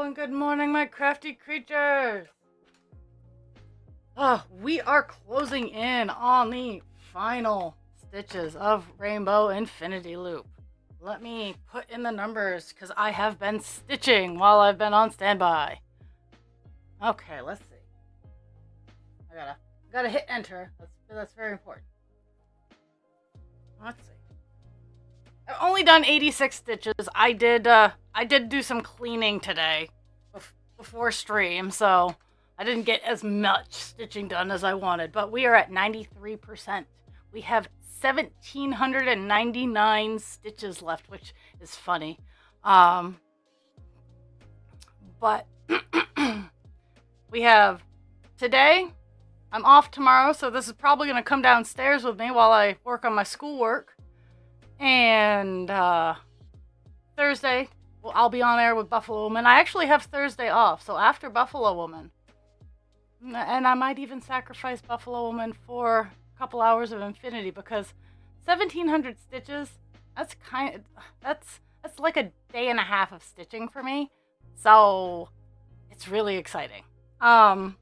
and good morning, my crafty creatures! We are closing in on the final stitches of Rainbow Infinity Loop. Let me put in the numbers, because I have been stitching while I've been on standby. Okay, let's see. I gotta hit enter. That's very important. Let's see. I've only done 86 stitches. I did do some cleaning today before stream, so I didn't get as much stitching done as I wanted, but we are at 93%. We have 1,799 stitches left, which is funny. But we have today. I'm off tomorrow, so this is probably going to come downstairs with me while I work on my schoolwork. And Thursday, well, I'll be on air with Buffalo Woman. I actually have Thursday off, so after Buffalo Woman, and I might even sacrifice Buffalo Woman for a couple hours of Infinity, because 1,700 stitches, that's like a day and a half of stitching for me, so it's really exciting. But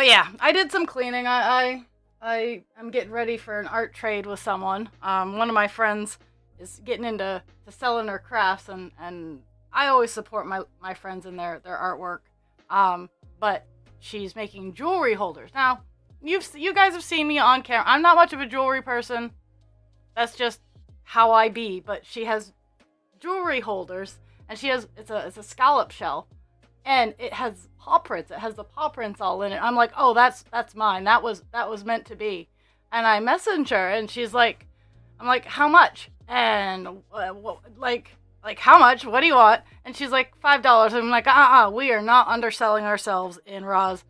yeah, I did some cleaning. I am getting ready for an art trade with someone. One of my friends is getting into selling her crafts, and I always support my friends in their artwork. But she's making jewelry holders. Now, you guys have seen me on camera. I'm not much of a jewelry person. That's just how I be. But she has jewelry holders, and it's a scallop shell, and it has paw prints. It has the paw prints all in it. I'm like, oh, that's mine. That was meant to be. And I message her, and she's like, I'm like, how much? And like how much? What do you want? And she's like, $5. I'm like, we are not underselling ourselves in Ra's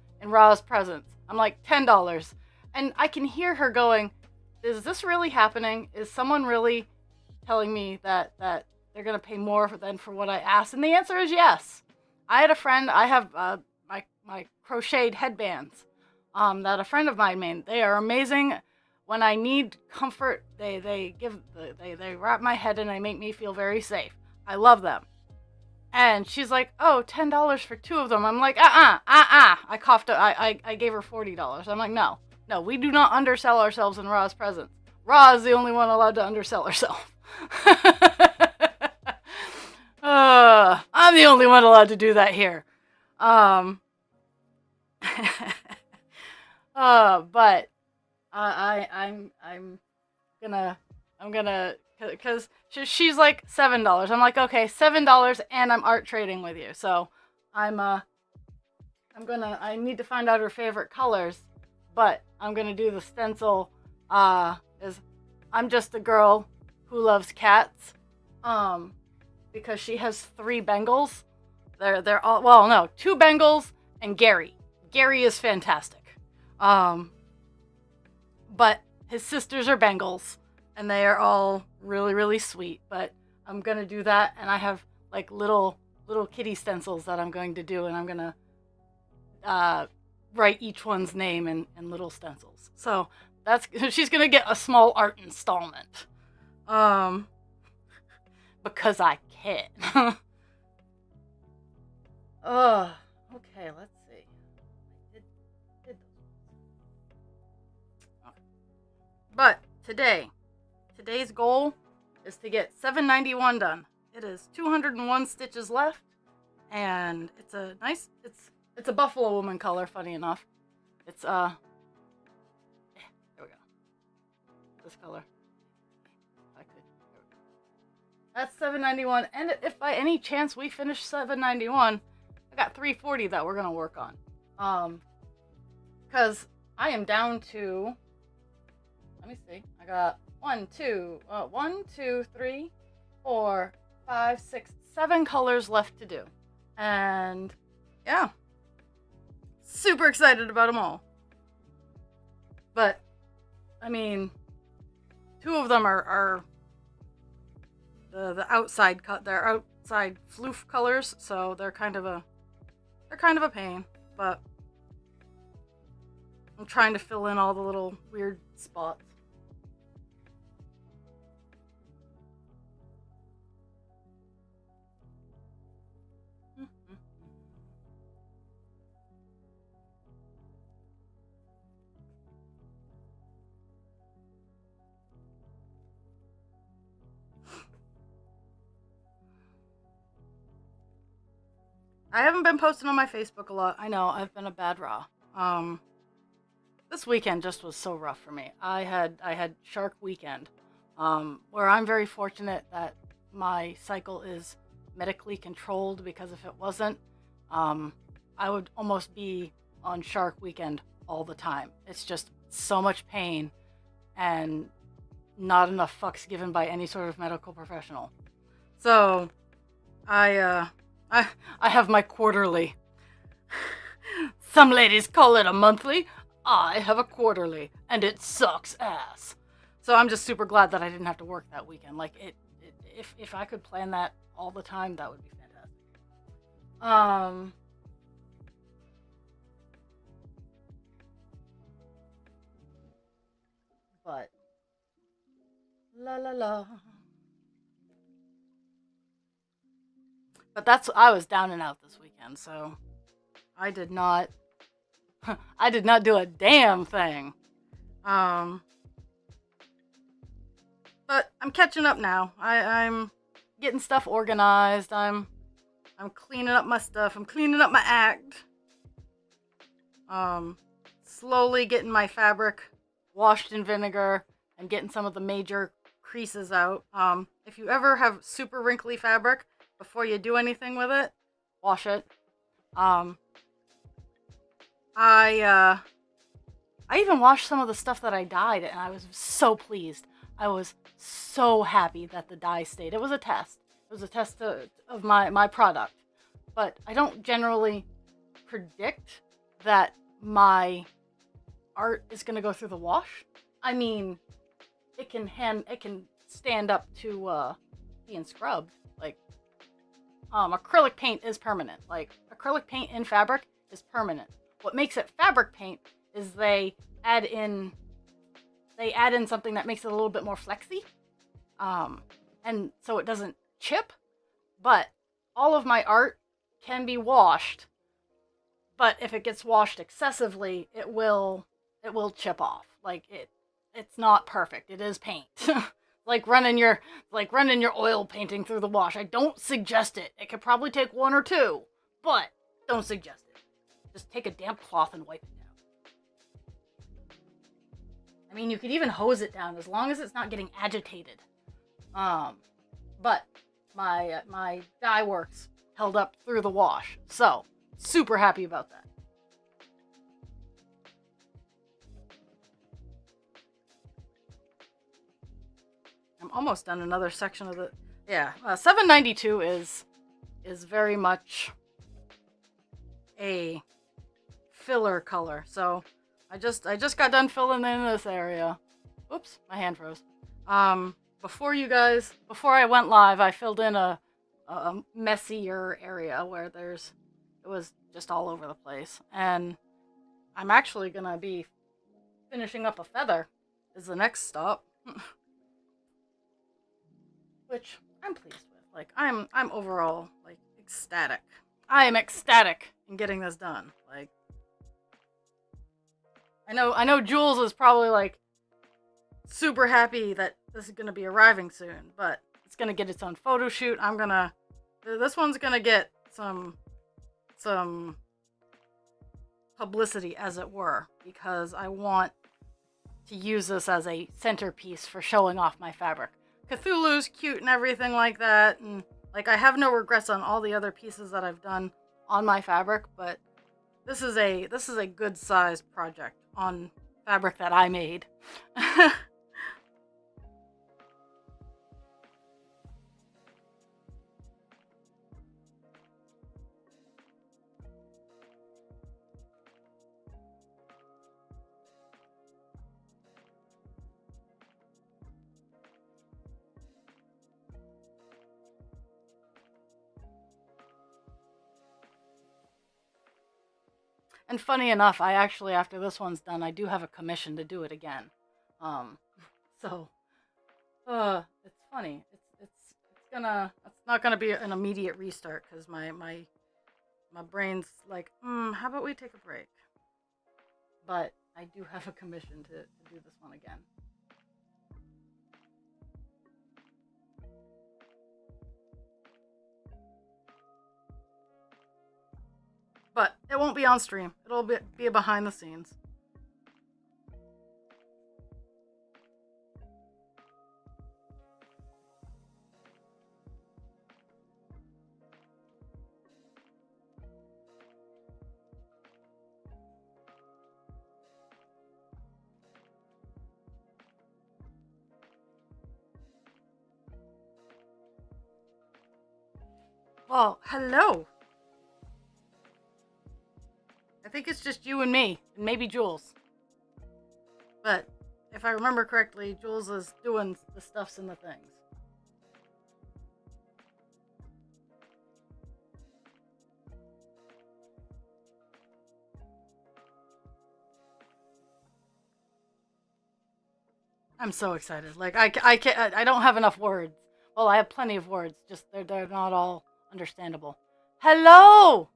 presence. I'm like, $10. And I can hear her going, is this really happening? Is someone really telling me that they're gonna pay more than for what I asked? And the answer is yes. I had a friend. I have my crocheted headbands that a friend of mine made. They are amazing. When I need comfort, they wrap my head and they make me feel very safe. I love them. And she's like, oh, $10 for 2 of them. I'm like, I coughed. I gave her $40. I'm like, no, we do not undersell ourselves in Ra's presence. Ra is the only one allowed to undersell herself. I'm the only one allowed to do that here. But I'm gonna, cause she's like $7. I'm like, okay, $7, and I'm art trading with you. So I need to find out her favorite colors, but I'm gonna do the stencil. Is I'm just a girl who loves cats. Because she has 3 Bengals. They're all, well, no, 2 Bengals and Gary. Gary is fantastic. But his sisters are Bengals, and they are all really, really sweet. But I'm gonna do that, and I have like little kitty stencils that I'm going to do, and I'm gonna write each one's name in little stencils. So she's gonna get a small art installment. Because I can. Okay, let's see. Did those. Okay. But today's goal is to get 791 done. It is 201 stitches left, and it's a nice, it's a Buffalo Woman color, funny enough. It's there we go. This color. That's 791, and if by any chance we finish 791, I got 340 that we're gonna work on. Cause I am down to, let me see, I got 1, 2, 3, 4, 5, 6, 7 colors left to do. And yeah, super excited about them all. But, I mean, 2 of them are the outside cut. They're outside floof colors, so they're kind of a pain. But I'm trying to fill in all the little weird spots. I haven't been posting on my Facebook a lot. I know, I've been a bad raw. This weekend just was so rough for me. I had Shark Weekend, where I'm very fortunate that my cycle is medically controlled, because if it wasn't, I would almost be on Shark Weekend all the time. It's just so much pain and not enough fucks given by any sort of medical professional. So I I I have my quarterly. Some ladies call it a monthly. I have a quarterly, and it sucks ass. So I'm just super glad that I didn't have to work that weekend. Like if I could plan that all the time, that would be fantastic. Um, but la la la. But I was down and out this weekend, so I did not I did not do a damn thing. Um, but I'm catching up now. I'm getting stuff organized. I'm cleaning up my stuff. I'm cleaning up my act. Um, Slowly getting my fabric washed in vinegar and getting some of the major creases out. If you ever have super wrinkly fabric, before you do anything with it, wash it. Um, I even washed some of the stuff that I dyed, and I was so pleased. I was so happy that the dye stayed. It was a test. It was a test of my product. But I don't generally predict that my art is going to go through the wash. I mean, it can stand up to being scrubbed. Like, acrylic paint is permanent. Like, acrylic paint in fabric is permanent. What makes it fabric paint is they add in something that makes it a little bit more flexy, and so it doesn't chip. But all of my art can be washed, but if it gets washed excessively, it will chip off. Like it's not perfect. It is paint. like running your oil painting through the wash. I don't suggest it. It could probably take one or two, but don't suggest it. Just take a damp cloth and wipe it down. I mean, you could even hose it down as long as it's not getting agitated. But my dye works held up through the wash, so super happy about that. I'm almost done another section of the 792 is very much a filler color. So I just got done filling in this area. Oops, my hand froze. Before I went live, I filled in a messier area where it was just all over the place. And I'm actually gonna be finishing up a feather is the next stop. Which I'm pleased with. Like I'm overall like ecstatic. I am ecstatic in getting this done. Like I know Jules is probably like super happy that this is gonna be arriving soon, but it's gonna get its own photo shoot. This one's gonna get some publicity, as it were, because I want to use this as a centerpiece for showing off my fabric. Cthulhu's cute and everything like that, and like I have no regrets on all the other pieces that I've done on my fabric, but this is a good sized project on fabric that I made. And funny enough, I actually, after this one's done, I do have a commission to do it again. Um, so, it's funny. It's not gonna be an immediate restart because my brain's like, how about we take a break? But I do have a commission to do this one again. But it won't be on stream. It'll be behind the scenes. Well, hello. I think it's just you and me, and maybe Jules. But if I remember correctly, Jules is doing the stuffs and the things. I'm so excited. Like I don't have enough words. Well, I have plenty of words. Just they're not all understandable. Hello.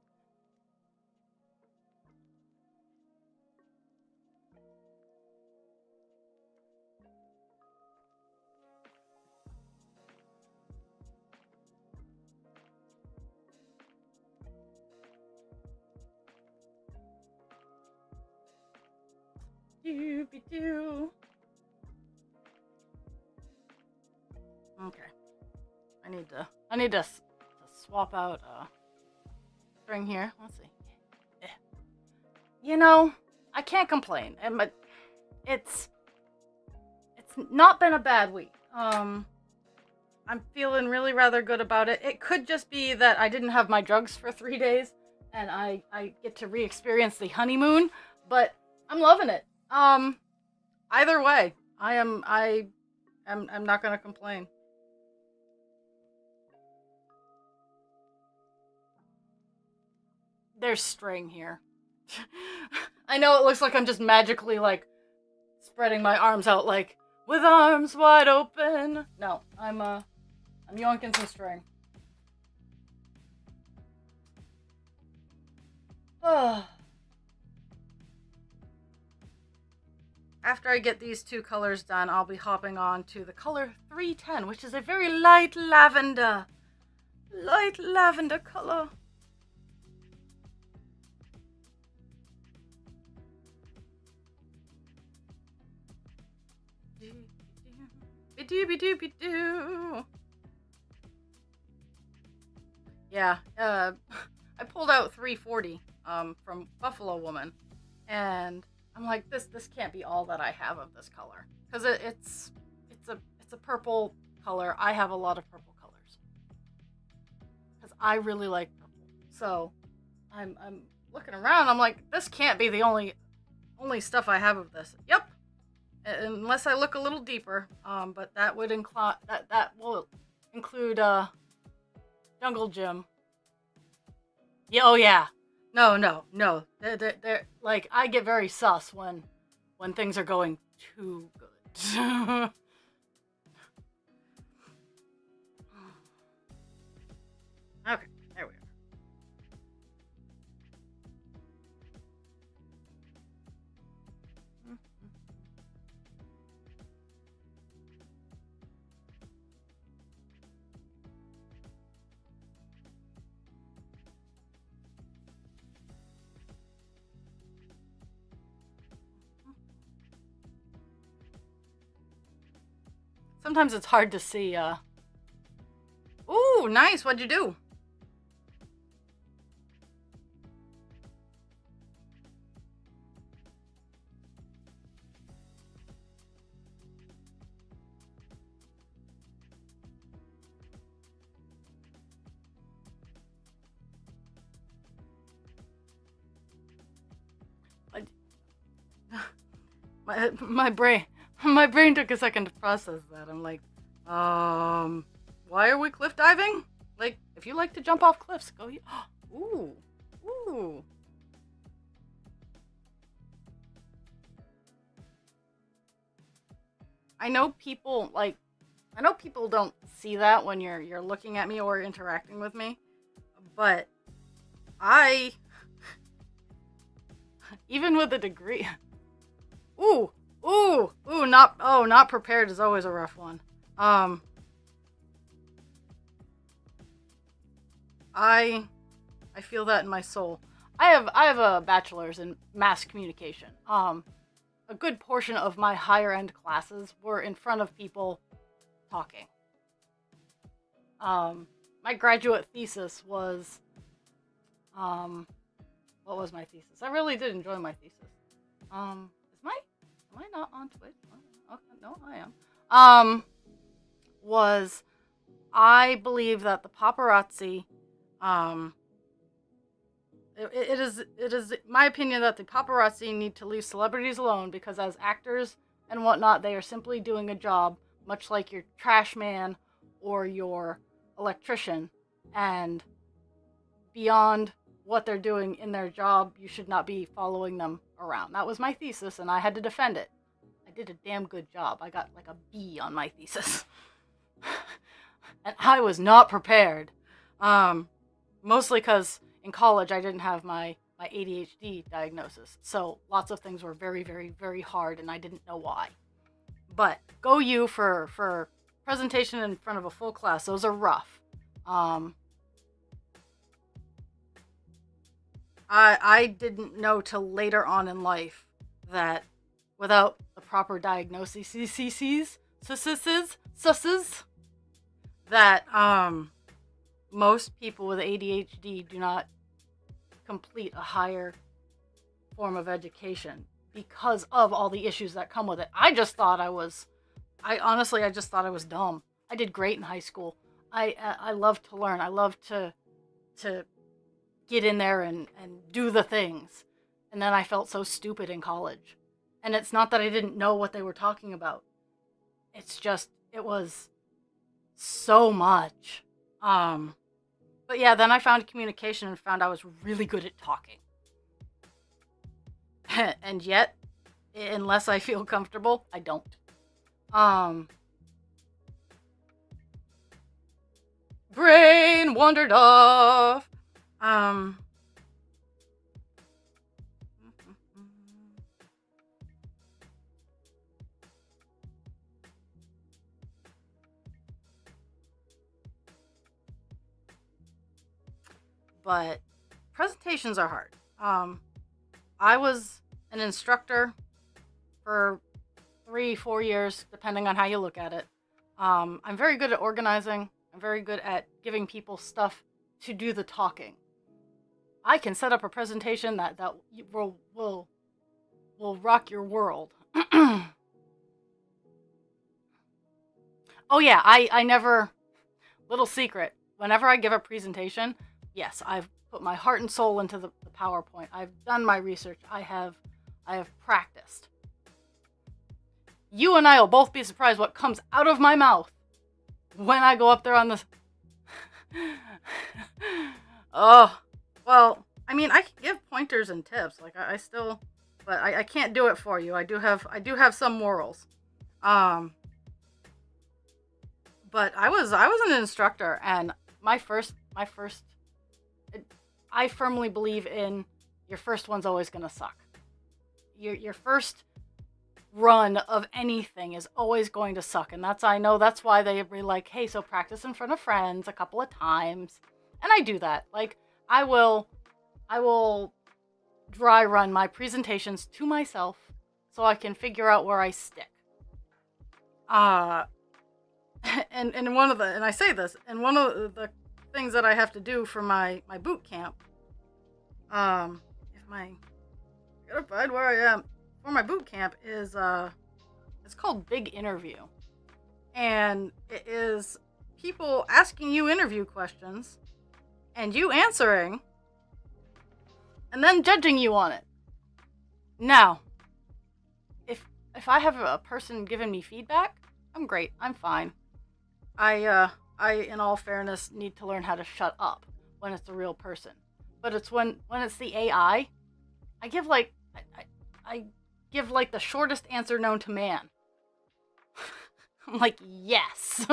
Doobie-doo. Okay. I need to swap out string here. Let's see. You know, I can't complain. It's not been a bad week. I'm feeling really rather good about it. It could just be that I didn't have my drugs for 3 days and I get to re-experience the honeymoon, but I'm loving it. Either way, I'm not gonna complain. There's string here. I know it looks like I'm just magically like spreading my arms out like with arms wide open. No, I'm yoinking some string. After I get these two colors done, I'll be hopping on to the color 310, which is a very light lavender color. Be-doo-be-doo-be-doo. Yeah, I pulled out 340 from Buffalo Woman, and I'm like, this can't be all that I have of this color, because it's a purple color. I have a lot of purple colors because I really like purple. So I'm looking around. I'm like, this can't be the only stuff I have of this. Yep. Unless I look a little deeper, but that would that will include Jungle Gym. Yeah, oh yeah. No. They're like, I get very sus when things are going too good. Okay, there we are. Sometimes it's hard to see, Ooh, nice, what'd you do? My brain took a second to process that. I'm like, why are we cliff diving? Like, if you like to jump off cliffs, go. Ooh. I know people don't see that when you're looking at me or interacting with me, but I, even with a degree. Ooh, not prepared is always a rough one. I feel that in my soul. I have a bachelor's in mass communication. A good portion of my higher end classes were in front of people talking. My graduate thesis was, what was my thesis? I really did enjoy my thesis. Am I not on Twitch? Okay, no, I am. Was I believe that the paparazzi, it is my opinion that the paparazzi need to leave celebrities alone because as actors and whatnot, they are simply doing a job, much like your trash man or your electrician, and beyond what they're doing in their job, you should not be following them around. That was my thesis, and I had to defend it. I did a damn good job. I got like a B on my thesis. And I was not prepared. Mostly because in college I didn't have my ADHD diagnosis. So lots of things were very, very, very hard, and I didn't know why. But go you for presentation in front of a full class. Those are rough. I didn't know till later on in life that without the proper diagnoses, that most people with ADHD do not complete a higher form of education because of all the issues that come with it. I just thought I was dumb. I did great in high school. I love to learn. I love to get in there and do the things. And then I felt so stupid in college. And it's not that I didn't know what they were talking about. It's just, it was so much. But yeah, then I found communication and found I was really good at talking. And yet, unless I feel comfortable, I don't. Brain wandered off. But presentations are hard. I was an instructor for 3-4 years, depending on how you look at it. I'm very good at organizing. I'm very good at giving people stuff to do the talking. I can set up a presentation that will rock your world. Oh yeah, I never, little secret, whenever I give a presentation, yes, I've put my heart and soul into the PowerPoint. I've done my research. I have practiced. You and I will both be surprised what comes out of my mouth when I go up there on the... Oh, well, I mean, I can give pointers and tips. Like I still, but I can't do it for you. I do have some morals. But I was an instructor, and I firmly believe in your first one's always gonna suck. Your first run of anything is always going to suck, and that's why they be like, hey, so practice in front of friends a couple of times, and I do that. Like I will dry run my presentations to myself so I can figure out where I stick. And I say this, and one of the things that I have to do for my boot camp, I gotta find where I am for my boot camp is it's called Big Interview, and it is people asking you interview questions and you answering and then judging you on it. Now, if I have a person giving me feedback, I'm great. I'm fine. I in all fairness need to learn how to shut up when it's a real person. But it's when it's the AI, I give like the shortest answer known to man. I'm like, yes.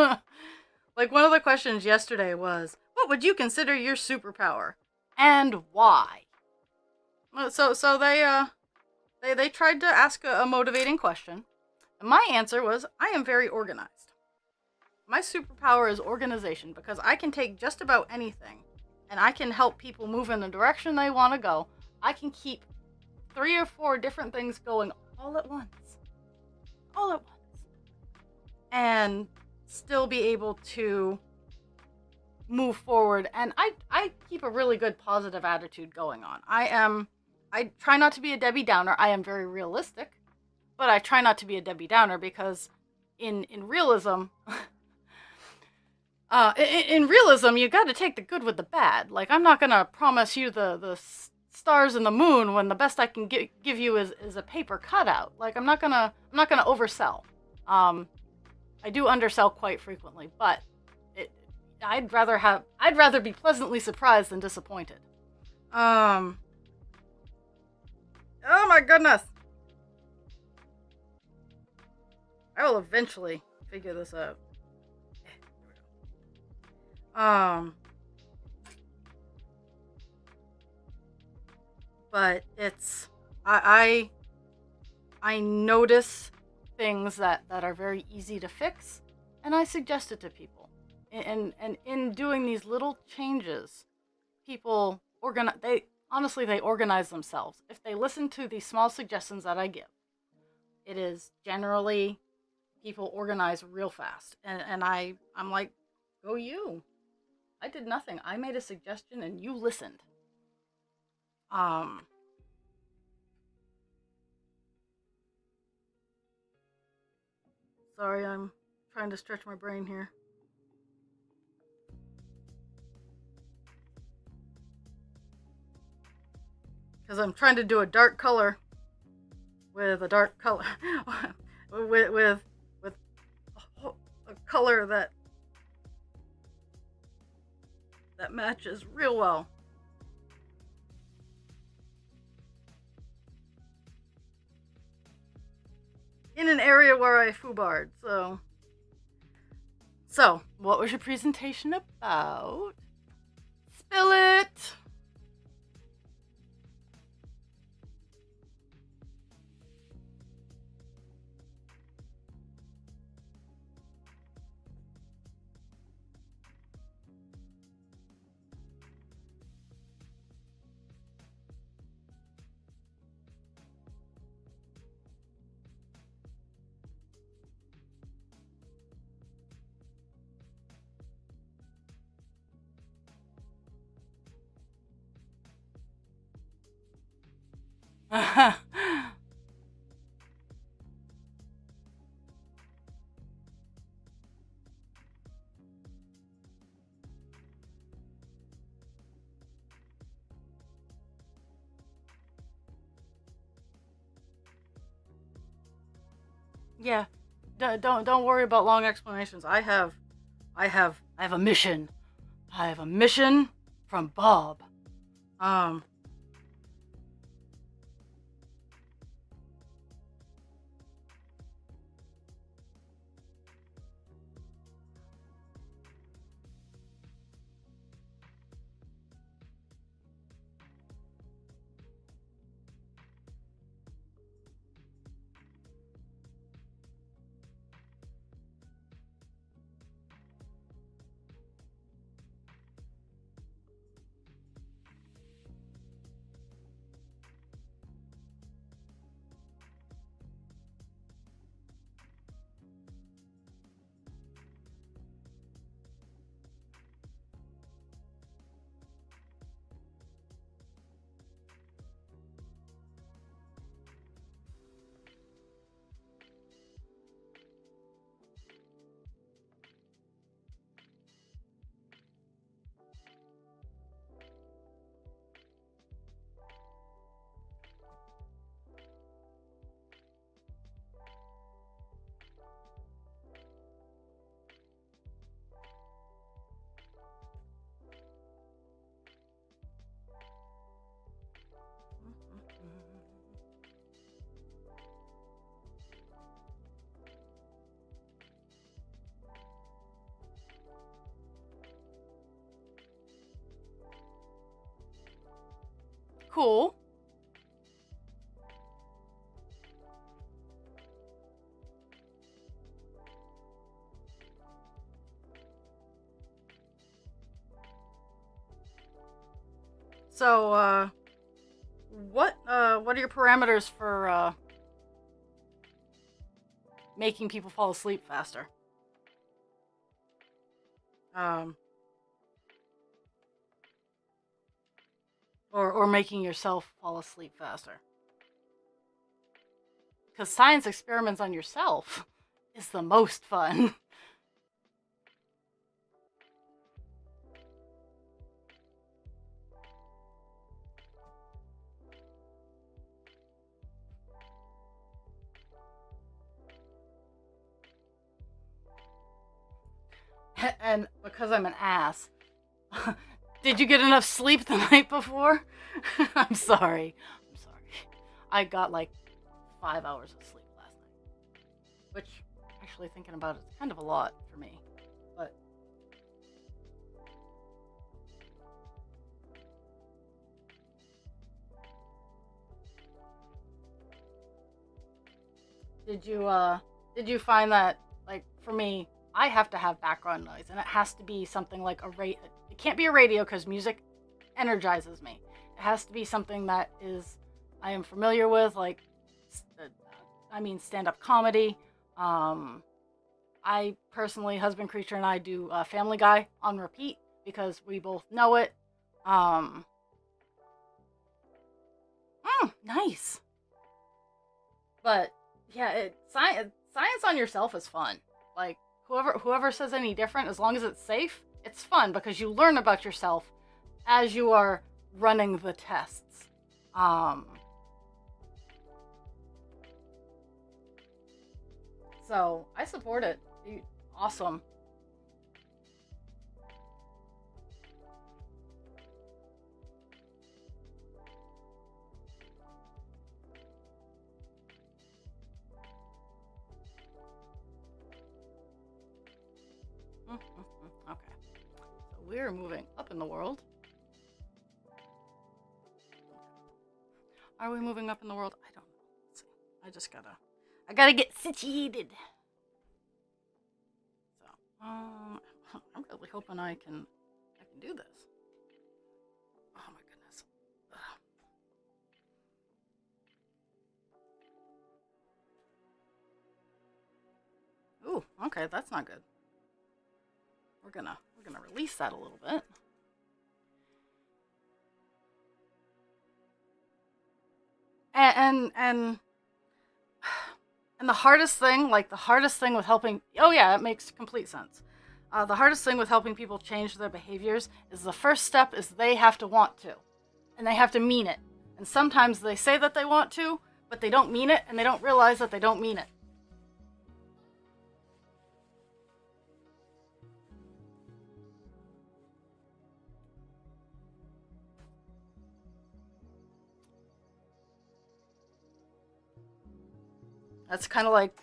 Like one of the questions yesterday was, what would you consider your superpower and why? So they tried to ask a motivating question, and my answer was, I am very organized. My superpower is organization because I can take just about anything and I can help people move in the direction they want to go I can keep 3 or 4 different things going all at once. All at once. And still be able to move forward. And I keep a really good positive attitude going on. I try not to be a Debbie Downer. I am very realistic, but I try not to be a Debbie Downer because in realism, in realism, you got to take the good with the bad. Like, I'm not gonna promise you the stars and the moon when the best I can give you is a paper cutout. Like, I'm not gonna oversell. I do undersell quite frequently, but I'd rather be pleasantly surprised than disappointed. Oh my goodness. I will eventually figure this out. But it's I notice things that are very easy to fix, and I suggest it to people. And in doing these little changes, people they organize themselves. If they listen to these small suggestions that I give, it is generally people organize real fast. And I'm like, go you. I did nothing. I made a suggestion and you listened. Sorry, I'm trying to stretch my brain here. Because I'm trying to do a dark color with a dark color. with a color that matches real well. In an area where I foobarred, So, what was your presentation about? Spill it! Yeah, don't worry about long explanations. I have a mission. I have a mission from Bob. Cool. So, what are your parameters for making people fall asleep faster? Um, or making yourself fall asleep faster? Because science experiments on yourself is the most fun. And because I'm an ass, did you get enough sleep the night before? I'm sorry. I'm sorry. I got like 5 hours of sleep last night, which, actually thinking about it, is kind of a lot for me. But did you find that, like, for me, I have to have background noise, and it has to be something like it can't be a radio because music energizes me. It has to be something that I am familiar with, like, stand-up comedy. I personally, Husband Creature and I do Family Guy on repeat because we both know it. Nice. But yeah, science on yourself is fun. Like, whoever says any different, as long as it's safe, it's fun because you learn about yourself as you are running the tests. So I support it. Awesome. Okay. So we're moving up in the world. Are we moving up in the world? I don't know. Let's see. I gotta get situated. So, I'm really hoping I can do this. Oh my goodness. Ugh. Ooh, okay, that's not good. We're gonna release that a little bit. And and the hardest thing with helping, oh yeah, it makes complete sense. The hardest thing with helping people change their behaviors is the first step is they have to want to, and they have to mean it. And sometimes they say that they want to, but they don't mean it, and they don't realize that they don't mean it. That's kind of like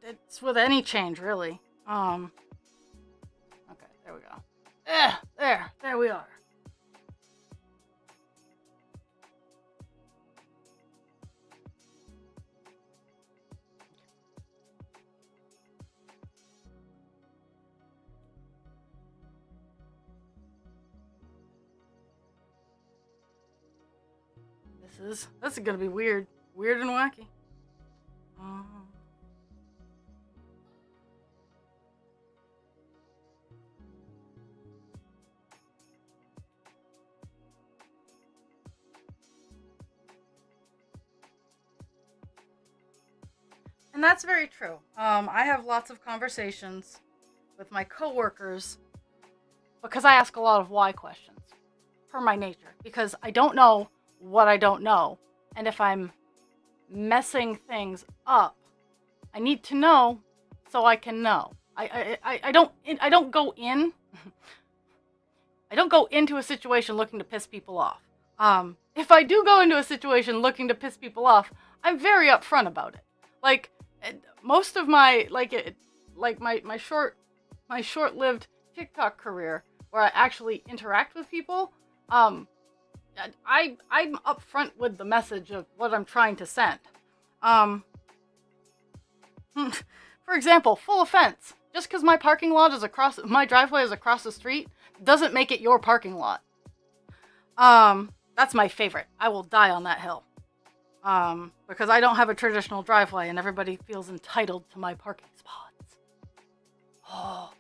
it's with any change, really. Okay, there we go. There we are. This is gonna be weird and wacky. Um, and that's very true. I have lots of conversations with my coworkers because I ask a lot of why questions per my nature because I don't know what I don't know, and if I'm messing things up, I need to know so I can know. I don't go in I don't go into a situation looking to piss people off. If I do go into a situation looking to piss people off, I'm very upfront about it. Like most of my my short-lived TikTok career where I actually interact with people, I'm upfront with the message of what I'm trying to send. For example, full offense. Just because my my driveway is across the street, doesn't make it your parking lot. That's my favorite. I will die on that hill. Because I don't have a traditional driveway and everybody feels entitled to my parking spots. Oh.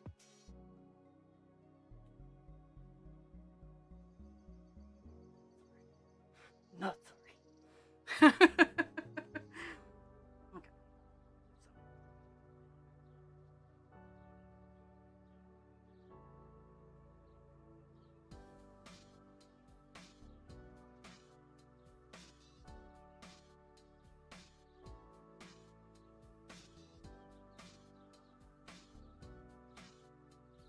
Not sorry. Okay.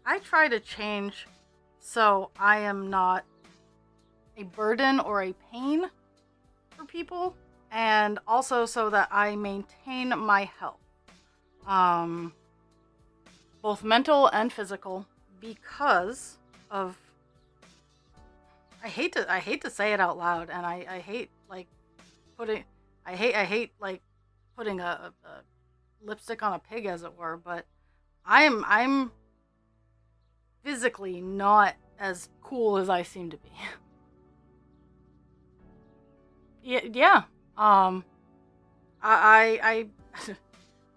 I try to change so I am not a burden or a pain for people, and also so that I maintain my health, both mental and physical, because of I hate to say it out loud, and I hate like putting I hate like putting a lipstick on a pig, as it were, but I'm physically not as cool as I seem to be. Yeah. I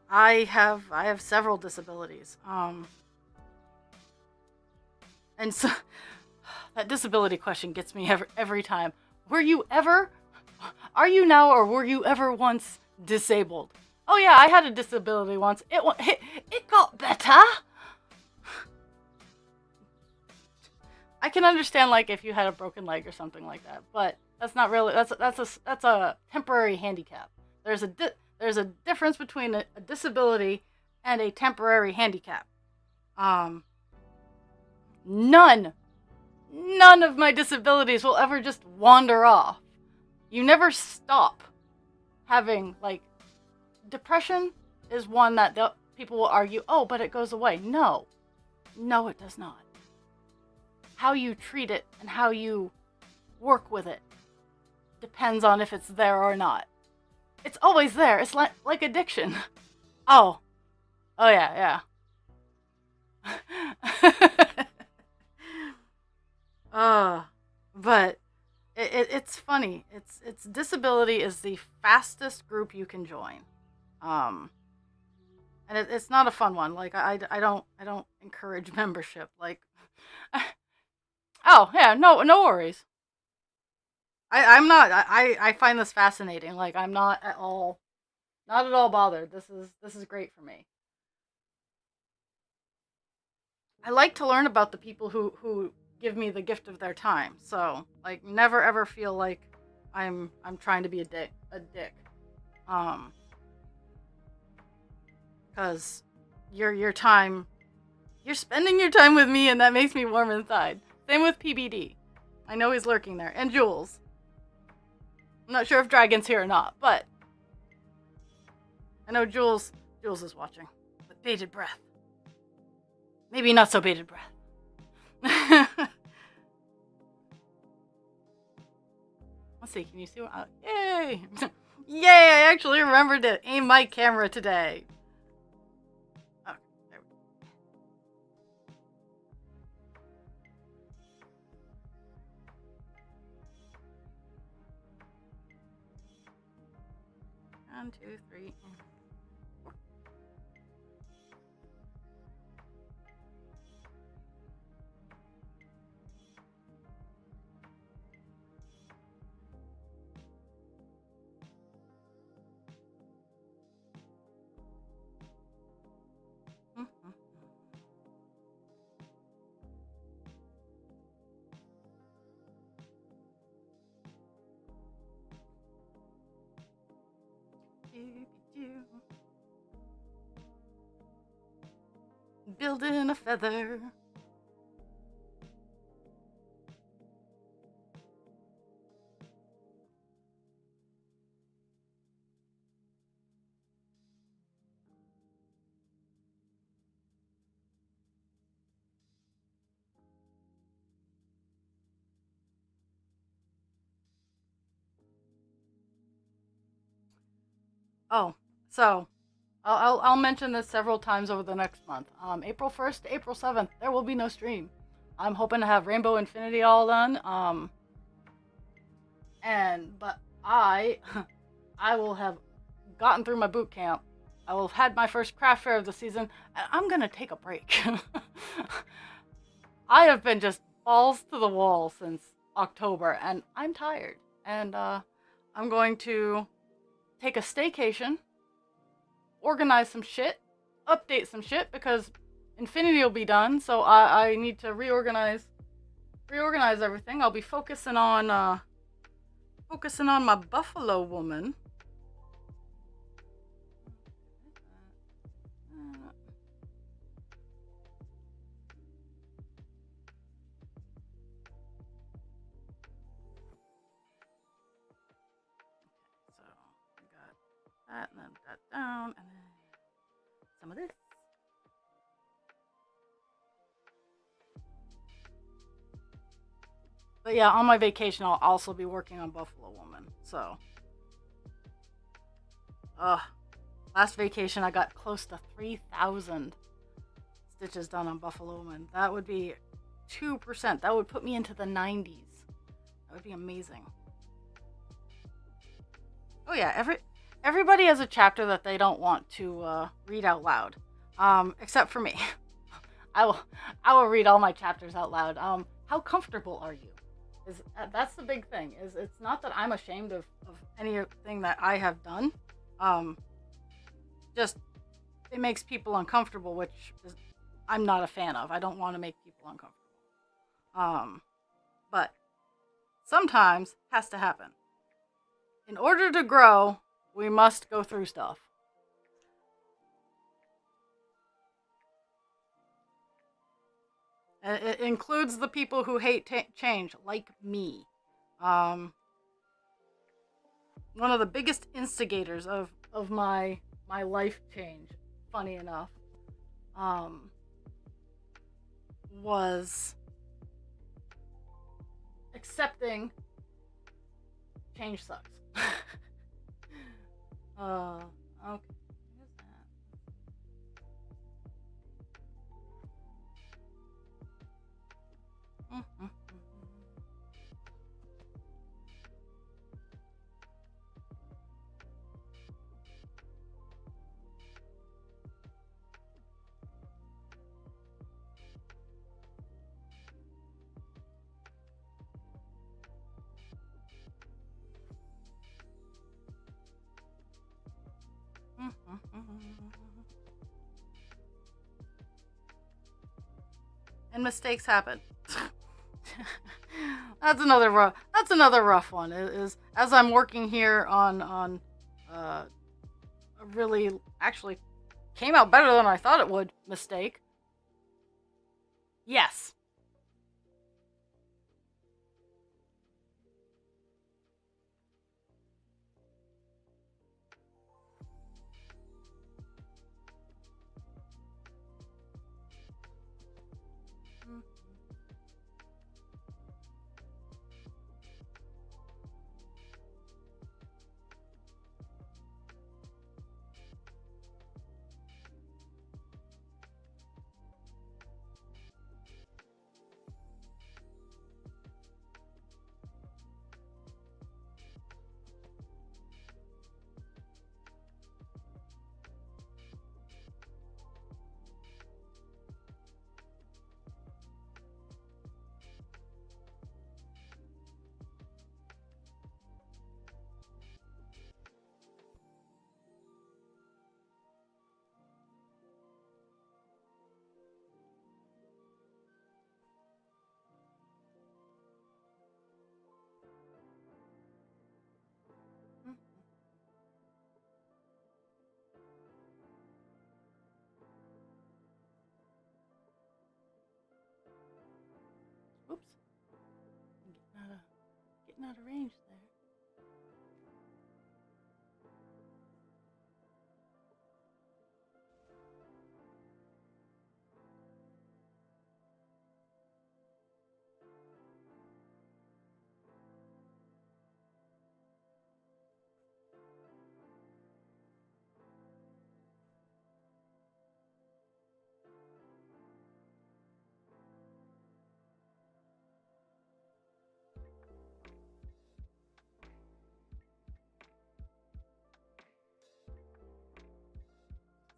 I have several disabilities. And so that disability question gets me every time. Were you ever? Are you now, or were you ever once disabled? Oh yeah, I had a disability once. It got better. I can understand like if you had a broken leg or something like that, but that's not really that's a temporary handicap. There's a difference between a disability and a temporary handicap. None of my disabilities will ever just wander off. You never stop having like depression is one that people will argue, oh, but it goes away. No, it does not. How you treat it and how you work with it depends on if it's there or not. It's always there. It's like addiction. Oh yeah. But it's funny. It's disability is the fastest group you can join. And it's not a fun one. Like I don't encourage membership. Like, oh yeah, no worries. I'm not. I find this fascinating. Like I'm not at all bothered. This is great for me. I like to learn about the people who give me the gift of their time. So like never ever feel like I'm trying to be a dick. Because your time, you're spending your time with me, and that makes me warm inside. Same with PBD. I know he's lurking there. And Jules. I'm not sure if Dragon's here or not, but I know Jules is watching with bated breath. Maybe not so bated breath. Let's see, can you see what? Yay! Yay! I actually remembered to aim my camera today. Okay, there we go. 1, 2, 3. Building a feather. Oh, so I'll mention this several times over the next month. April 1st to April 7th, there will be no stream. I'm hoping to have Rainbow Infinity all done. but I I will have gotten through my boot camp. I will have had my first craft fair of the season, and I'm gonna take a break. I have been just balls to the wall since October, and I'm tired. And I'm going to take a staycation, organize some shit, update some shit because Infinity will be done, so I need to reorganize everything. I'll be focusing on my Buffalo woman. So we got that, and then that down, and then some of this. But yeah, on my vacation, I'll also be working on Buffalo Woman. So, last vacation I got close to 3,000 stitches done on Buffalo Woman. That would be 2%. That would put me into the 90s. That would be amazing. Oh yeah, everybody has a chapter that they don't want to read out loud, except for me. I will read all my chapters out loud. How comfortable are you? That's the big thing. It's not that I'm ashamed of anything that I have done. Just it makes people uncomfortable, which I'm not a fan of. I don't want to make people uncomfortable. But sometimes has to happen. In order to grow, we must go through stuff. It includes the people who hate change, like me. One of the biggest instigators of my life change, funny enough, was accepting change sucks. Okay. Mm-hmm. And mistakes happen. That's another rough one. Is as I'm working here on a really actually came out better than I thought it would mistake. Yes. Oops. Getting out of range there.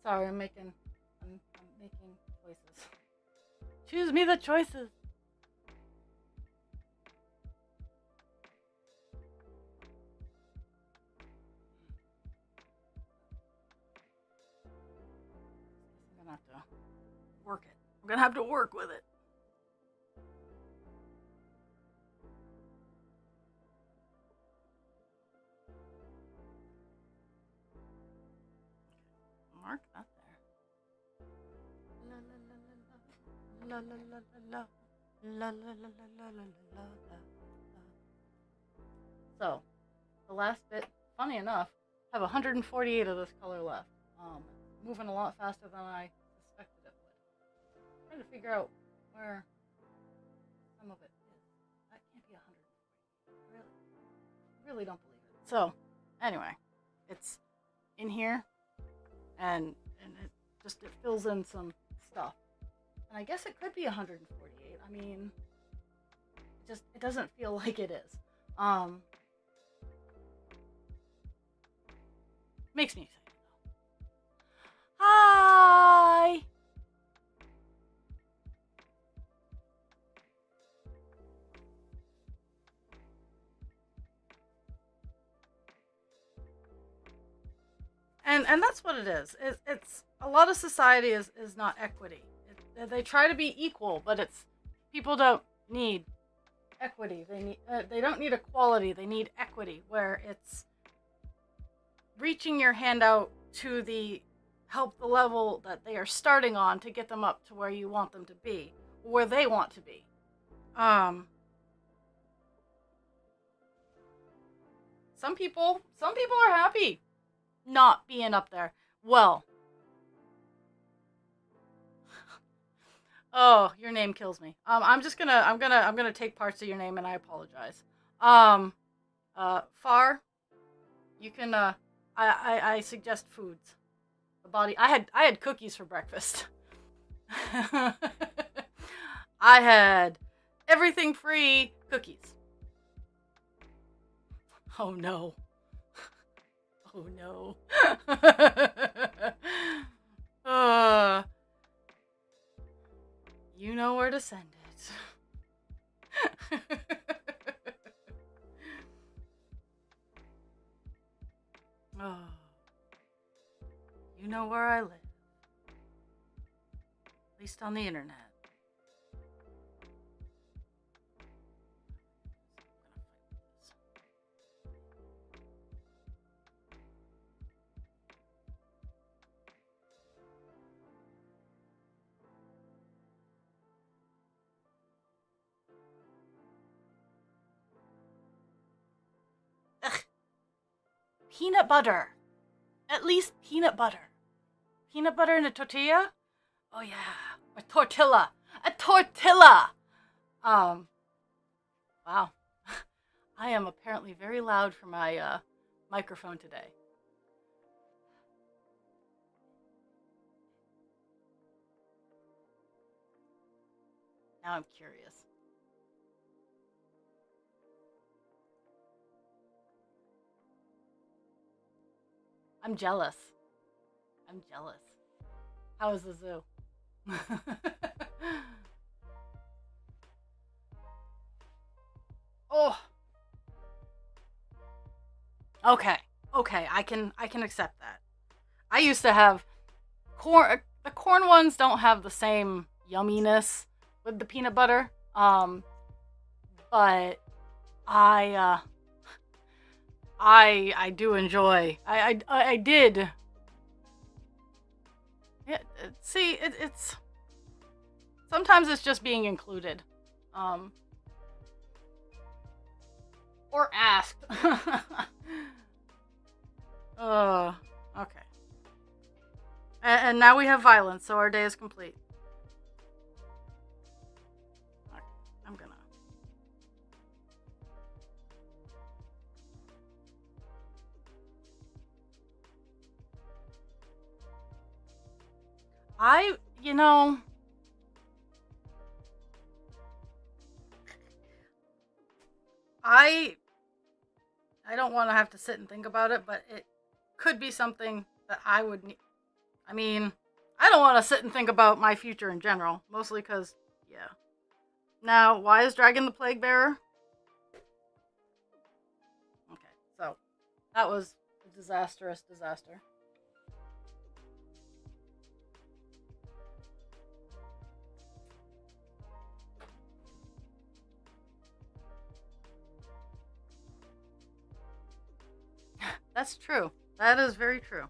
Sorry, I'm making choices. Choose me the choices. I'm gonna have to work it. I'm gonna have to work with it. Mark that there. La la la la la la la la la la la la la. So, the last bit, funny enough, I have 148 of this color left. Moving a lot faster than I suspected it would. I'm trying to figure out where some of it is. That can't be 140. Really don't believe it. So, anyway, it's in here, and it fills in some stuff. And I guess it could be 148. I mean, it doesn't feel like it is. Makes me excited though. Hi! And that's what it is. It's a lot of society is not equity. They try to be equal, but it's people don't need equity. They don't need equality. They need equity, where it's reaching your hand out to help the level that they are starting on to get them up to where you want them to be, where they want to be. Some people are happy not being up there. Well, oh, your name kills me. I'm gonna take parts of your name, and I apologize. Far, you can I suggest foods. The body. I had cookies for breakfast. I had everything free cookies. Oh no. Oh no. You know where to send it. Oh. You know where I live. At least on the internet. Peanut butter. At least peanut butter. Peanut butter in a tortilla? Oh yeah. A tortilla. A tortilla! Wow. I am apparently very loud for my microphone today. Now I'm curious. I'm jealous. I'm jealous. How is the zoo? Oh. Okay. Okay, I can accept that. I used to have corn. The corn ones don't have the same yumminess with the peanut butter. But I do enjoy. I did. Yeah, see, it's sometimes it's just being included, or asked. Okay. And now we have violence, so our day is complete. Okay, I'm gonna. You know, I don't want to have to sit and think about it, but it could be something that I would need. I mean, I don't want to sit and think about my future in general, mostly because, yeah. Now, why is Dragon the Plague Bearer? Okay, so that was a disastrous disaster. That's true. That is very true.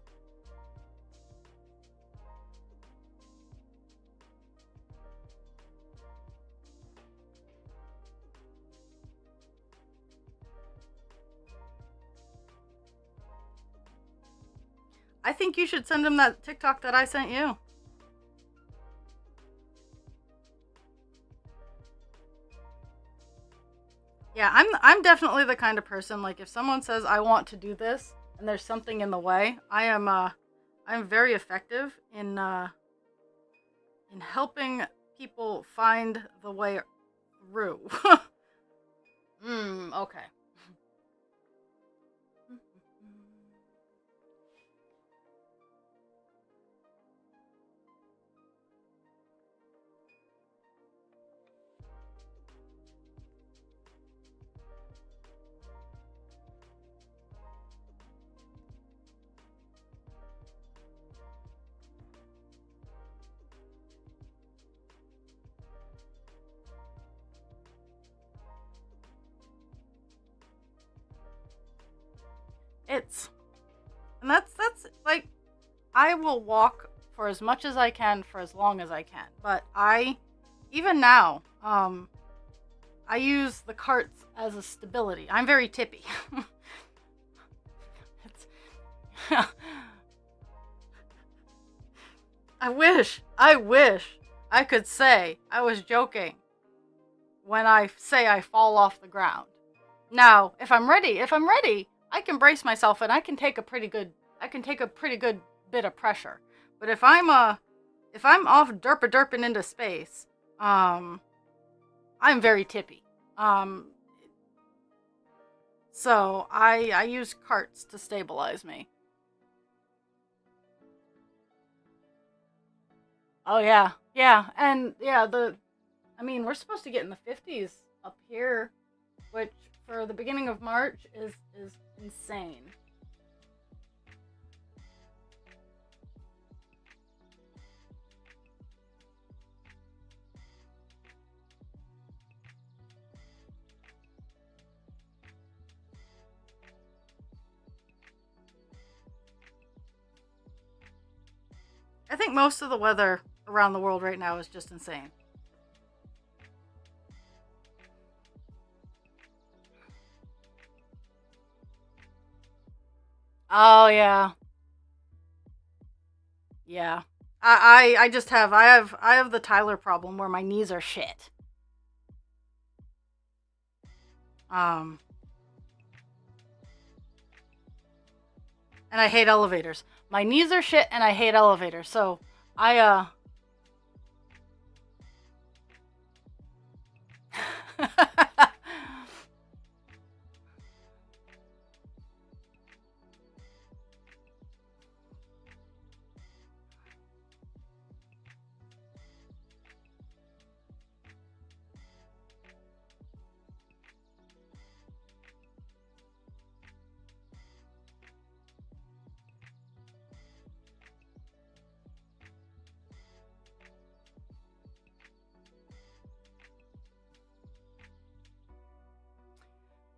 I think you should send him that TikTok that I sent you. Yeah, I'm definitely the kind of person, like, if someone says I want to do this and there's something in the way, I'm very effective in helping people find the way through. Okay. It's and that's like, I will walk for as much as I can for as long as I can. But I even now, I use the carts as a stability. I'm very tippy. It's, I wish I could say I was joking when I say I fall off the ground. Now, if I'm ready, I can brace myself and I can take a pretty good bit of pressure. But if I'm off derping into space, I'm very tippy. Um, so I use carts to stabilize me. Oh yeah, yeah, and yeah, I mean, we're supposed to get in the 50s up here, which for the beginning of March is insane. I think most of the weather around the world right now is just insane. Oh yeah, yeah. I just I have the Tyler problem where my knees are shit. Um, and I hate elevators. My knees are shit, and I hate elevators. So I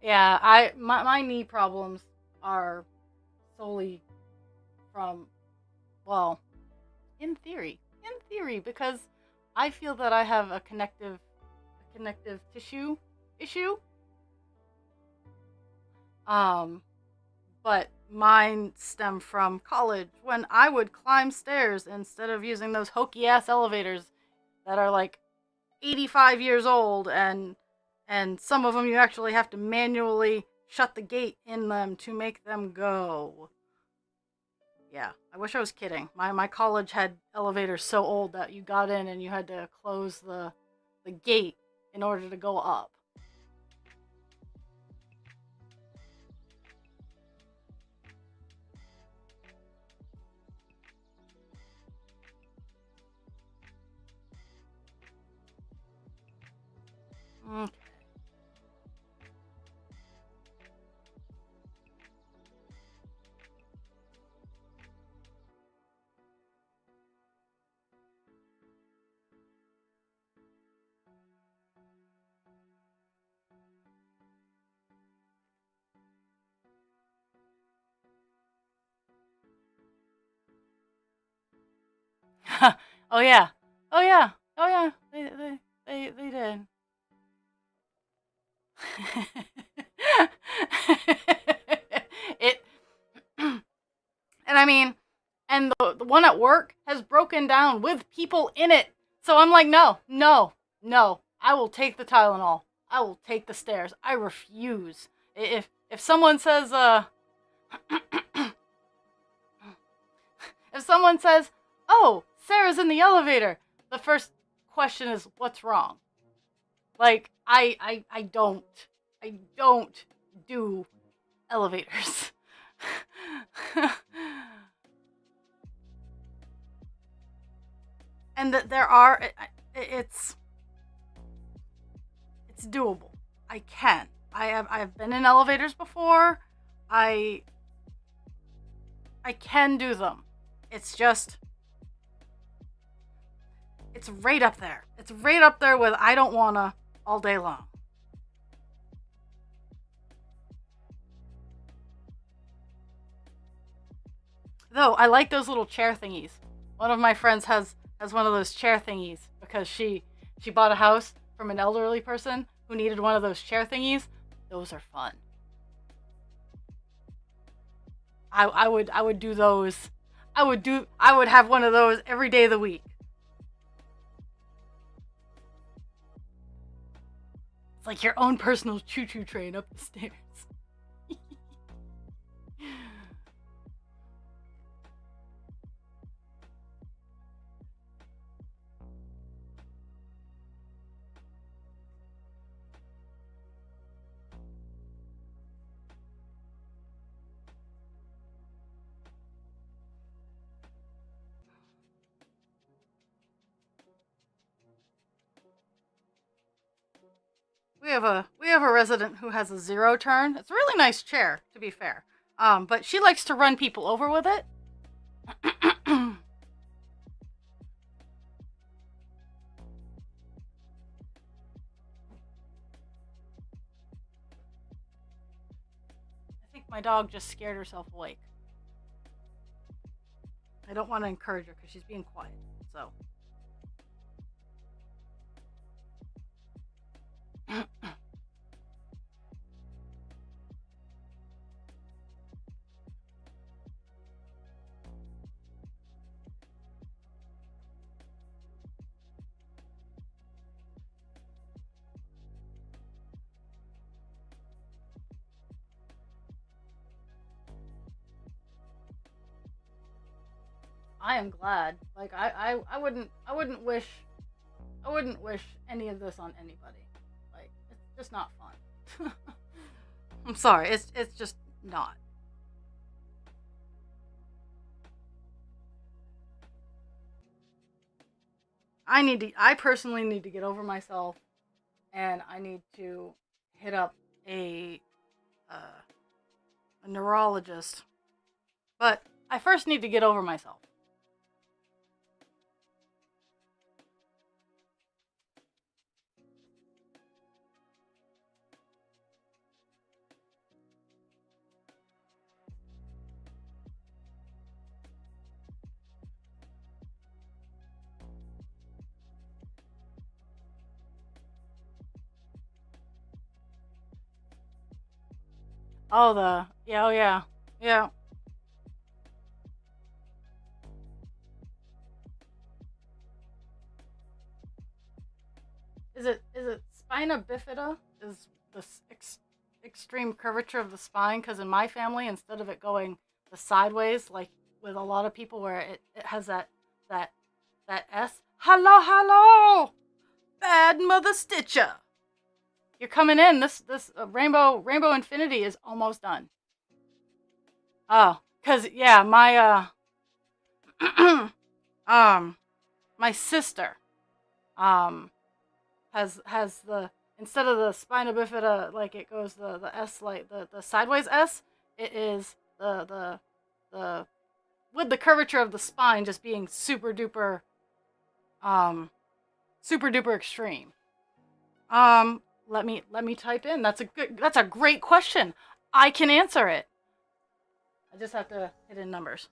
yeah, my knee problems are solely from, well, in theory, because I feel that I have a connective tissue issue. Um, but mine stem from college when I would climb stairs instead of using those hokey ass elevators that are like 85 years old, and some of them you actually have to manually shut the gate in them to make them go. Yeah, I wish I was kidding. My college had elevators so old that you got in and you had to close the gate in order to go up. Mm. Oh yeah. Oh yeah. Oh yeah. They did. It and I mean, and the one at work has broken down with people in it. So I'm like, no, no, no. I will take the Tylenol. I will take the stairs. I refuse. If someone says if someone says, "Oh, Sarah's in the elevator," the first question is, "What's wrong?" Like I don't do elevators. And that there are it's it's doable. I can. I've been in elevators before. I I can do them. It's just it's right up there. It's right up there with I don't wanna all day long. Though I like those little chair thingies. One of my friends has one of those chair thingies because she bought a house from an elderly person who needed one of those chair thingies. Those are fun. I would do those. I would have one of those every day of the week. It's like your own personal choo choo train up the stairs. We have a resident who has a zero turn. It's a really nice chair, to be fair. But she likes to run people over with it. I think my dog just scared herself awake. I don't want to encourage her because she's being quiet. So, I am glad. Like I wouldn't wish any of this on anybody. Like it's just not fun. I'm sorry. It's just not. I personally need to get over myself and I need to hit up a uh, a neurologist. But I first need to get over myself. Oh the yeah, oh yeah. Yeah. Is it spina bifida? Is the extreme curvature of the spine? Because in my family, instead of it going the sideways, like with a lot of people, where it has that that S. Hello, hello, bad mother Stitcher. You're coming in. This Rainbow Infinity is almost done. Oh, cause yeah, um my sister um has the instead of the spina bifida, like it goes the S, like the sideways S, it is the with the curvature of the spine just being super duper extreme. Let me type in. That's a great question. I can answer it. I just have to hit in numbers.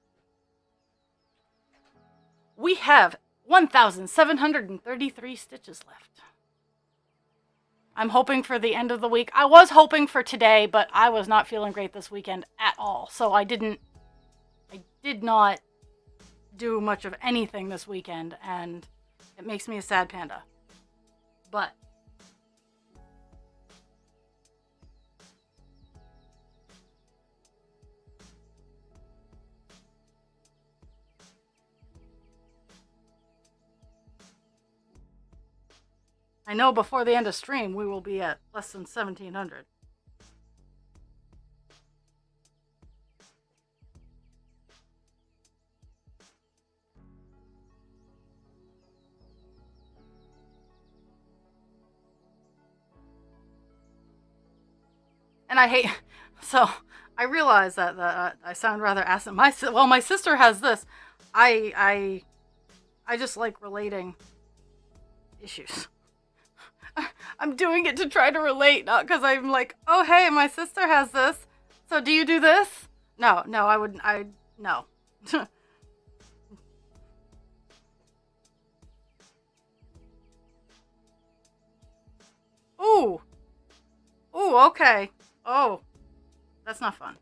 We have 1,733 stitches left. I'm hoping for the end of the week. I was hoping for today, but I was not feeling great this weekend at all. So I did not do much of anything this weekend, and it makes me a sad panda. But I know before the end of stream, we will be at less than 1,700. And I hate, so I realize that I sound rather asinine. My sister has this. I just like relating issues. I'm doing it to try to relate, not because I'm like, oh hey, my sister has this. So do you do this? No, I wouldn't. No. Ooh, okay. Oh, that's not fun.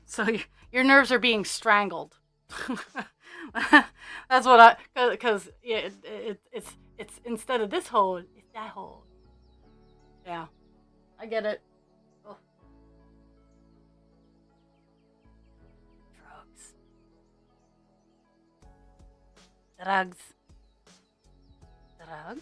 So your nerves are being strangled. That's what because yeah, it's instead of this hole, it's that hole. Yeah, I get it. Oh. Drugs. Drugs.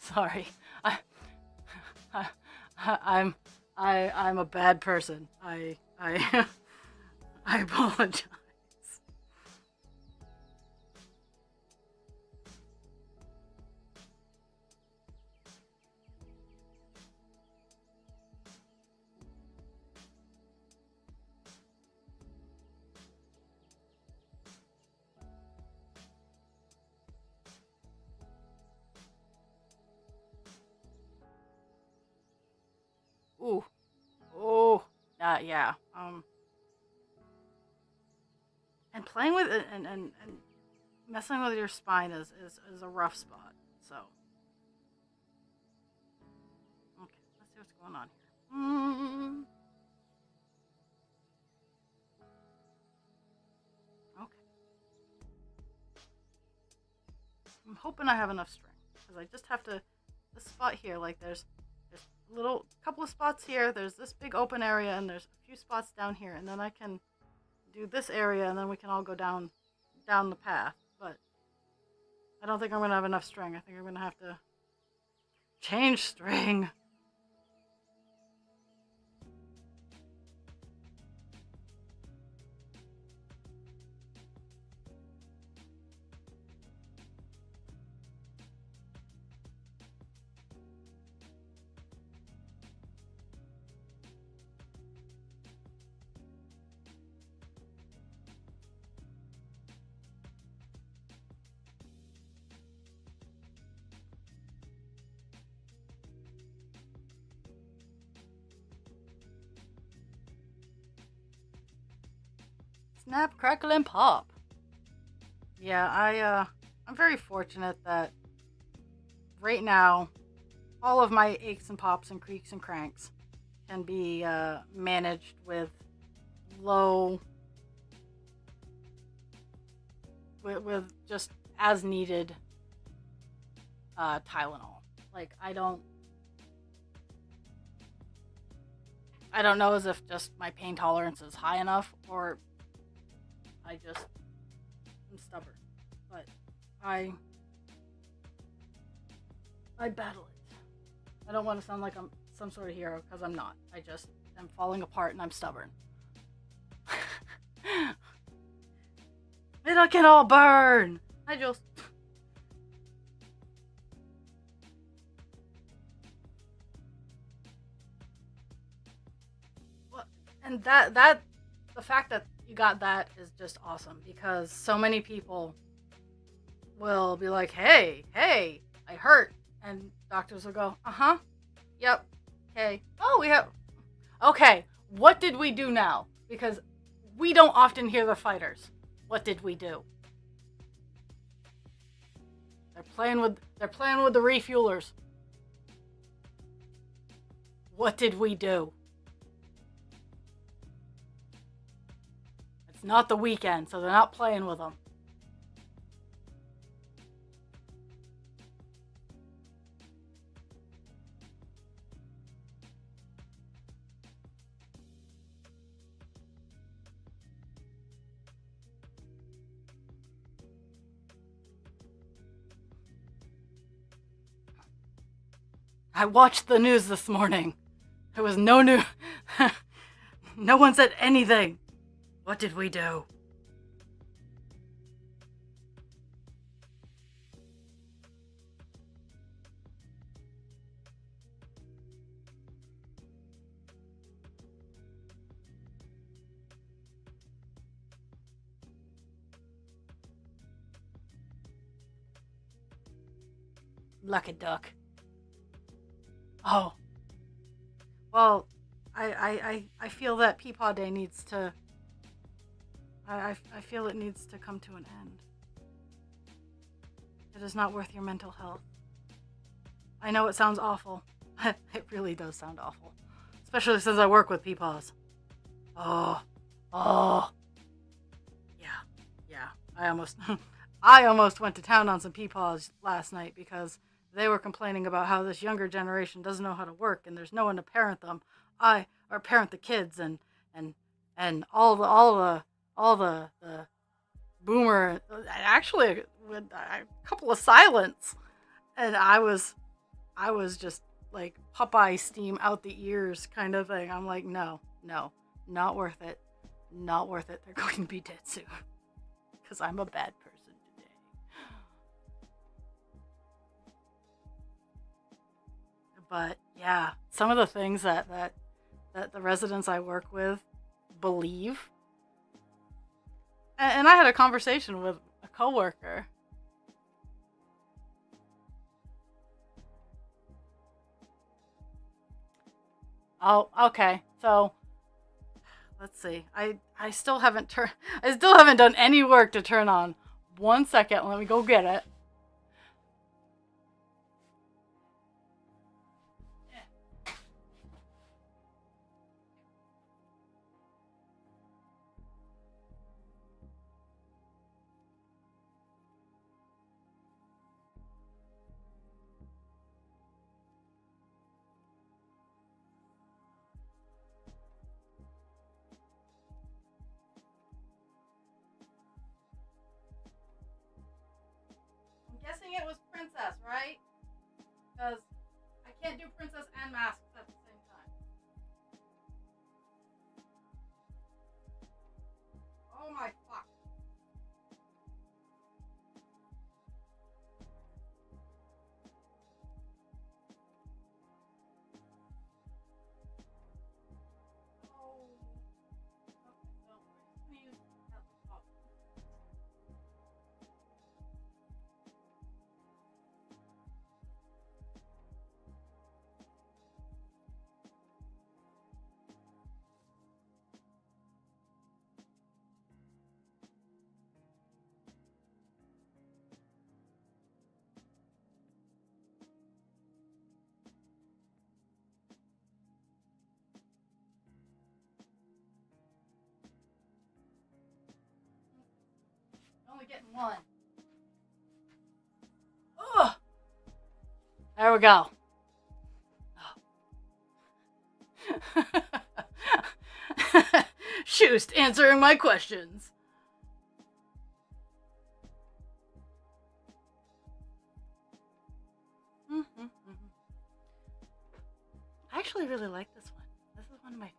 Sorry, I'm a bad person. I apologize. Ooh. Oh. Yeah. And playing with it and messing with your spine is a rough spot. So. Okay. Let's see what's going on here. Okay. I'm hoping I have enough string because I just have to. This spot here, like there's little couple of spots here, there's this big open area, and there's a few spots down here, and then I can do this area, and then we can all go down the path. But I don't think I'm gonna have enough string. I think I'm gonna have to change string. Snap, crackle, and pop. Yeah, I'm very fortunate that right now all of my aches and pops and creaks and cranks can be managed with low, with just as needed Tylenol. Like I I don't know as if just my pain tolerance is high enough or I just am stubborn. But I battle it. I don't want to sound like I'm some sort of hero because I'm not. I just am falling apart and I'm stubborn. It can all burn. I just. And that the fact that you got that is just awesome because so many people will be like, hey, I hurt. And doctors will go, uh-huh, yep, okay. Oh, we have, okay, what did we do now? Because we don't often hear the fighters. What did we do? They're playing with the refuelers. What did we do? It's not the weekend, so they're not playing with them. I watched the news this morning. There was no news. No one said anything. What did we do? Lucky duck. Oh. Well, I feel that Peepaw Day needs to... I feel it needs to come to an end. It is not worth your mental health. I know it sounds awful. It really does sound awful. Especially since I work with Peepaws. Oh. Yeah. I almost went to town on some Peepaws last night because they were complaining about how this younger generation doesn't know how to work and there's no one to parent them. Or parent the kids and all the boomer, actually with a couple of silents, and I was just like Popeye steam out the ears kind of thing. I'm like, no, not worth it. They're going to be dead soon because I'm a bad person today. But yeah, some of the things that the residents I work with believe. And I had a conversation with a coworker. Oh, okay. So let's see. I still haven't done any work to turn on. 1 second. Let me go get it. I'm guessing it was Princess, right? Because I can't do Princess and Masks at the same time. Oh my fuck. Oh. Okay, don't worry. Please help me talk. Only getting one. Ugh. There we go. Shoost answering my questions. I actually really like this one. This is one of my favorites.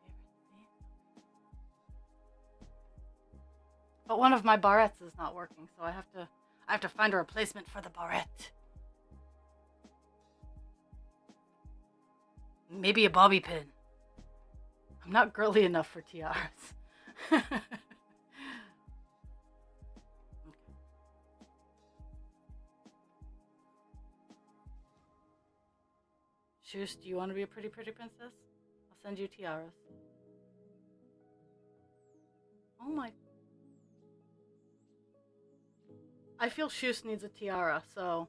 But one of my barrettes is not working, so I have to find a replacement for the barrette. Maybe a bobby pin. I'm not girly enough for tiaras. Shoes, do you want to be a pretty princess? I'll send you tiaras. Oh my. I feel Shoes needs a tiara, so.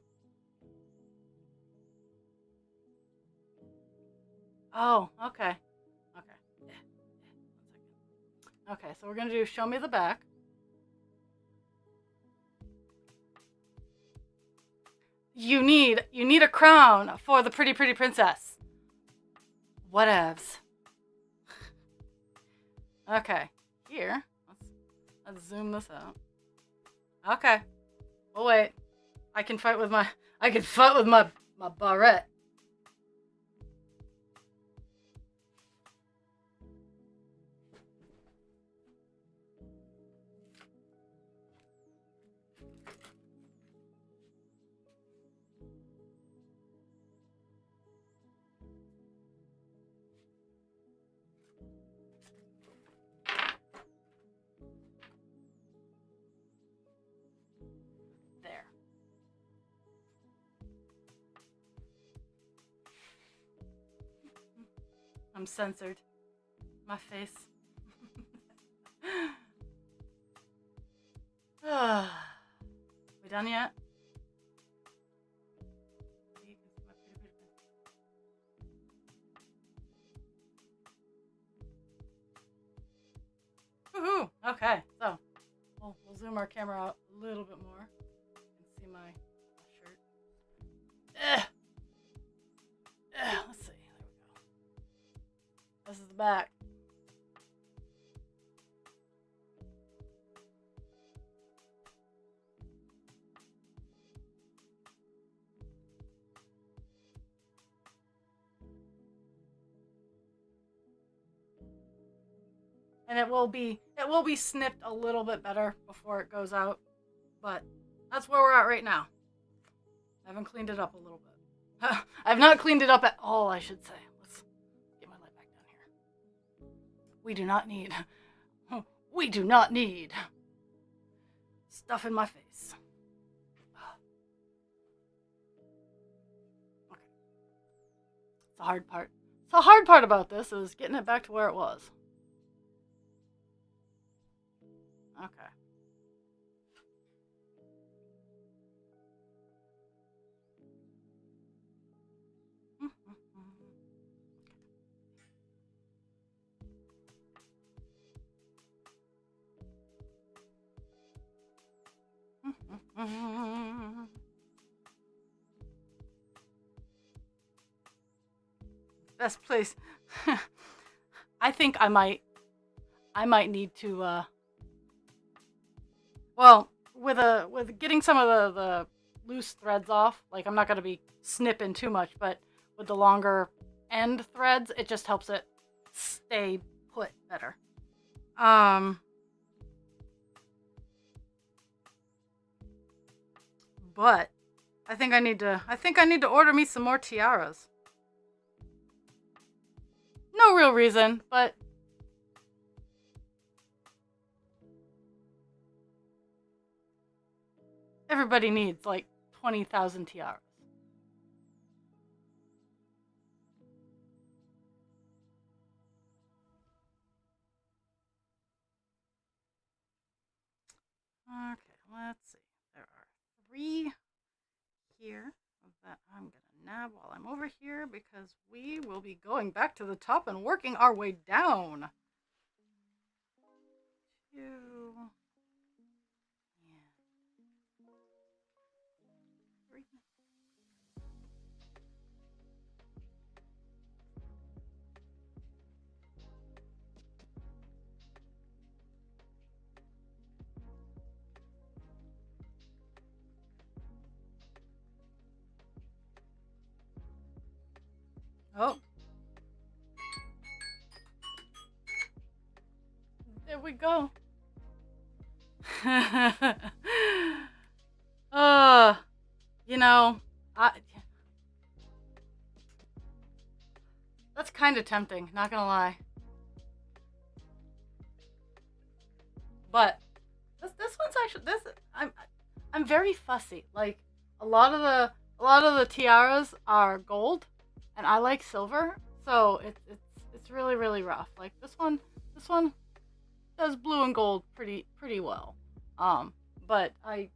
Oh, okay. Okay. Okay, so we're gonna do show me the back. You need a crown for the pretty princess. Whatevs. Okay, here. Let's zoom this out. Okay. Oh wait. I can fight with my barrette. There. I'm censored. My face. We done yet? Woohoo! Okay, so we'll zoom our camera out a little bit more. You can see my shirt. Let's see. There we go. This is the back. And it will be snipped a little bit better before it goes out, but that's where we're at right now. I haven't cleaned it up a little bit. I've not cleaned it up at all, I should say. Let's get my light back down here. We do not need stuff in my face. Okay. It's the hard part. The hard part about this is getting it back to where it was. Okay. Best place. I think I might need to well, with getting some of the loose threads off, like I'm not going to be snipping too much, but with the longer end threads, it just helps it stay put better. But I think I need to order me some more tiaras. No real reason, but everybody needs like 20,000 tiaras. Okay, let's see. There are 3 here that I'm going to nab while I'm over here because we will be going back to the top and working our way down. 2. And 3. Oh, there we go. uh, you know, I that's kind of tempting, not gonna lie. But this one's actually this I'm very fussy. Like a lot of the tiaras are gold, and I like silver, so it's really really rough. Like this one does blue and gold pretty well. Um, but I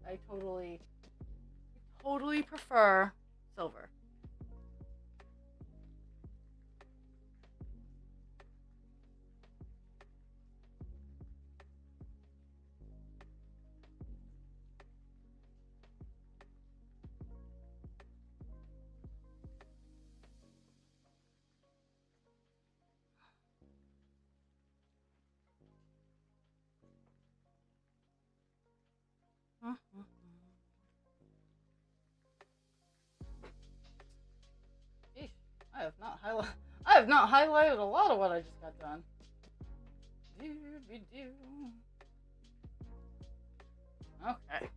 totally prefer silver. Mhm. Eesh, I have not highlighted. I have not highlighted a lot of what I just got done. Doo-be-doo. Okay.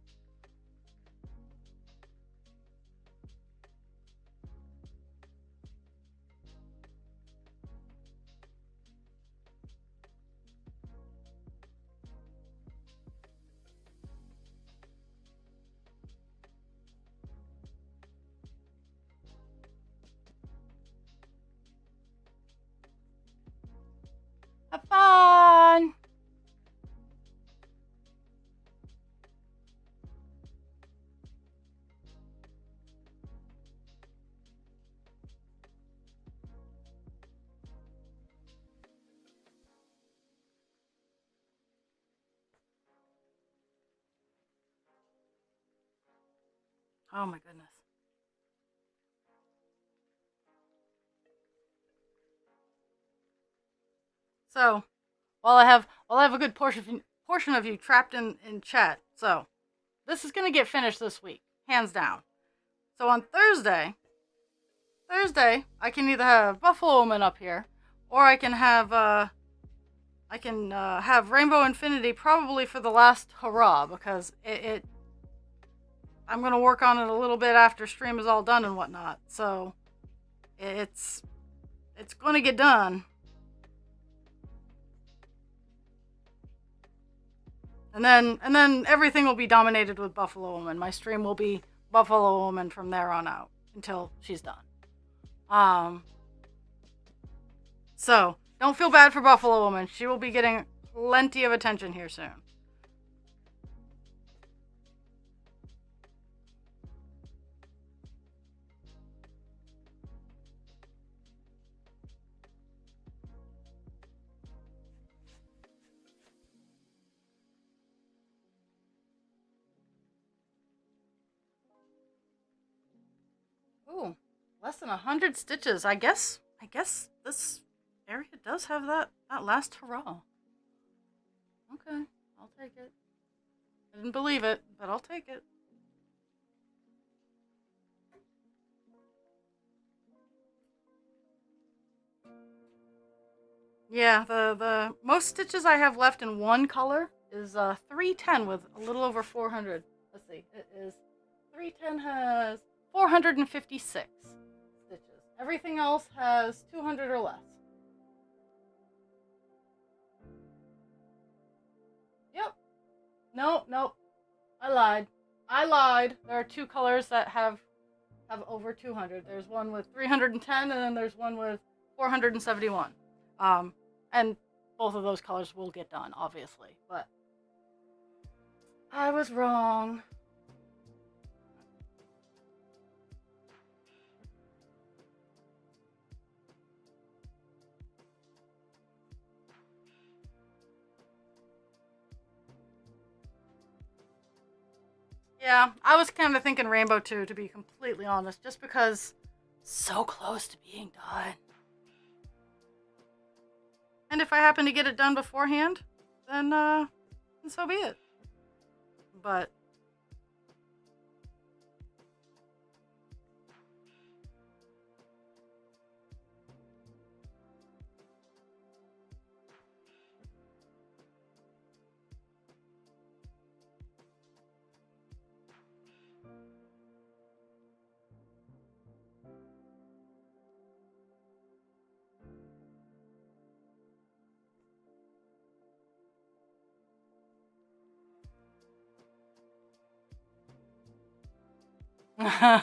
Have fun. Oh my goodness. So while I have a good portion of you trapped in chat, so this is gonna get finished this week, hands down. So on Thursday, I can either have Buffalo Woman up here, or I can have Rainbow Infinity probably for the last hurrah because I'm gonna work on it a little bit after stream is all done and whatnot. So it's it's gonna get done, and then everything will be dominated with Buffalo Woman. My stream will be Buffalo Woman from there on out until she's done. Um, so don't feel bad for Buffalo Woman. She will be getting plenty of attention here soon. Ooh, less than 100 stitches. I guess this area does have that last hurrah. Okay, I'll take it. I didn't believe it, but I'll take it. Yeah, the most stitches I have left in one color is 310 with a little over 400. Let's see, it is 310 has 456 stitches. Everything else has 200 or less. Yep. Nope. I lied. I lied. There are two colors that have over 200. There's one with 310, and then there's one with 471. And both of those colors will get done, obviously. But I was wrong. Yeah, I was kind of thinking Rainbow too, to be completely honest, just because so close to being done. And if I happen to get it done beforehand, then so be it. But uh,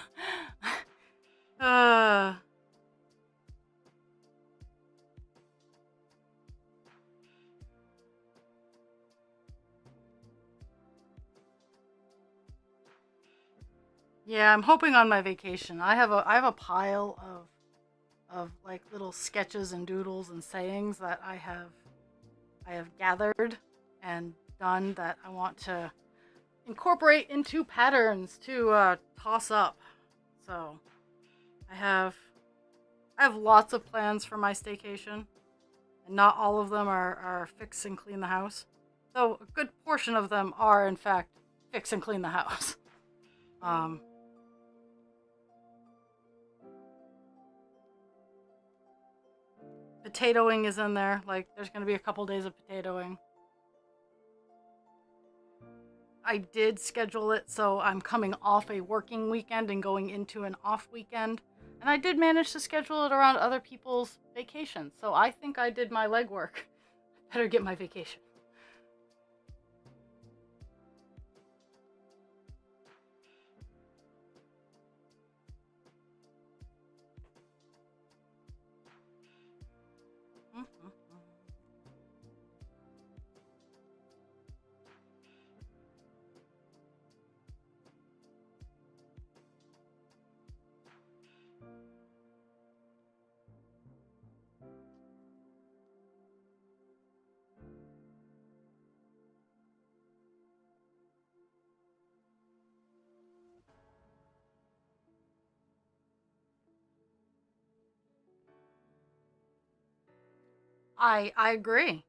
yeah, I'm hoping on my vacation. I have a pile of like little sketches and doodles and sayings that I have gathered and done that I want to incorporate into patterns to toss up. So I have I have lots of plans for my staycation, and not all of them are fix and clean the house. Though a good portion of them are in fact fix and clean the house. Um, Potatoing is in there. Like there's gonna be a couple days of potatoing. I did schedule it so I'm coming off a working weekend and going into an off weekend. And I did manage to schedule it around other people's vacations. So I think I did my legwork. Better get my vacation. I agree.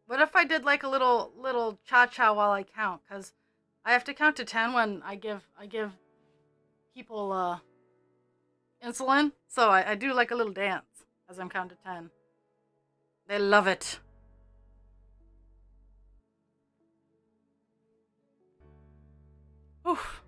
What if I did like a little cha cha while I count? Cause I have to count to 10 when I give people insulin. So I do like a little dance as I'm counting to 10. They love it. Oof.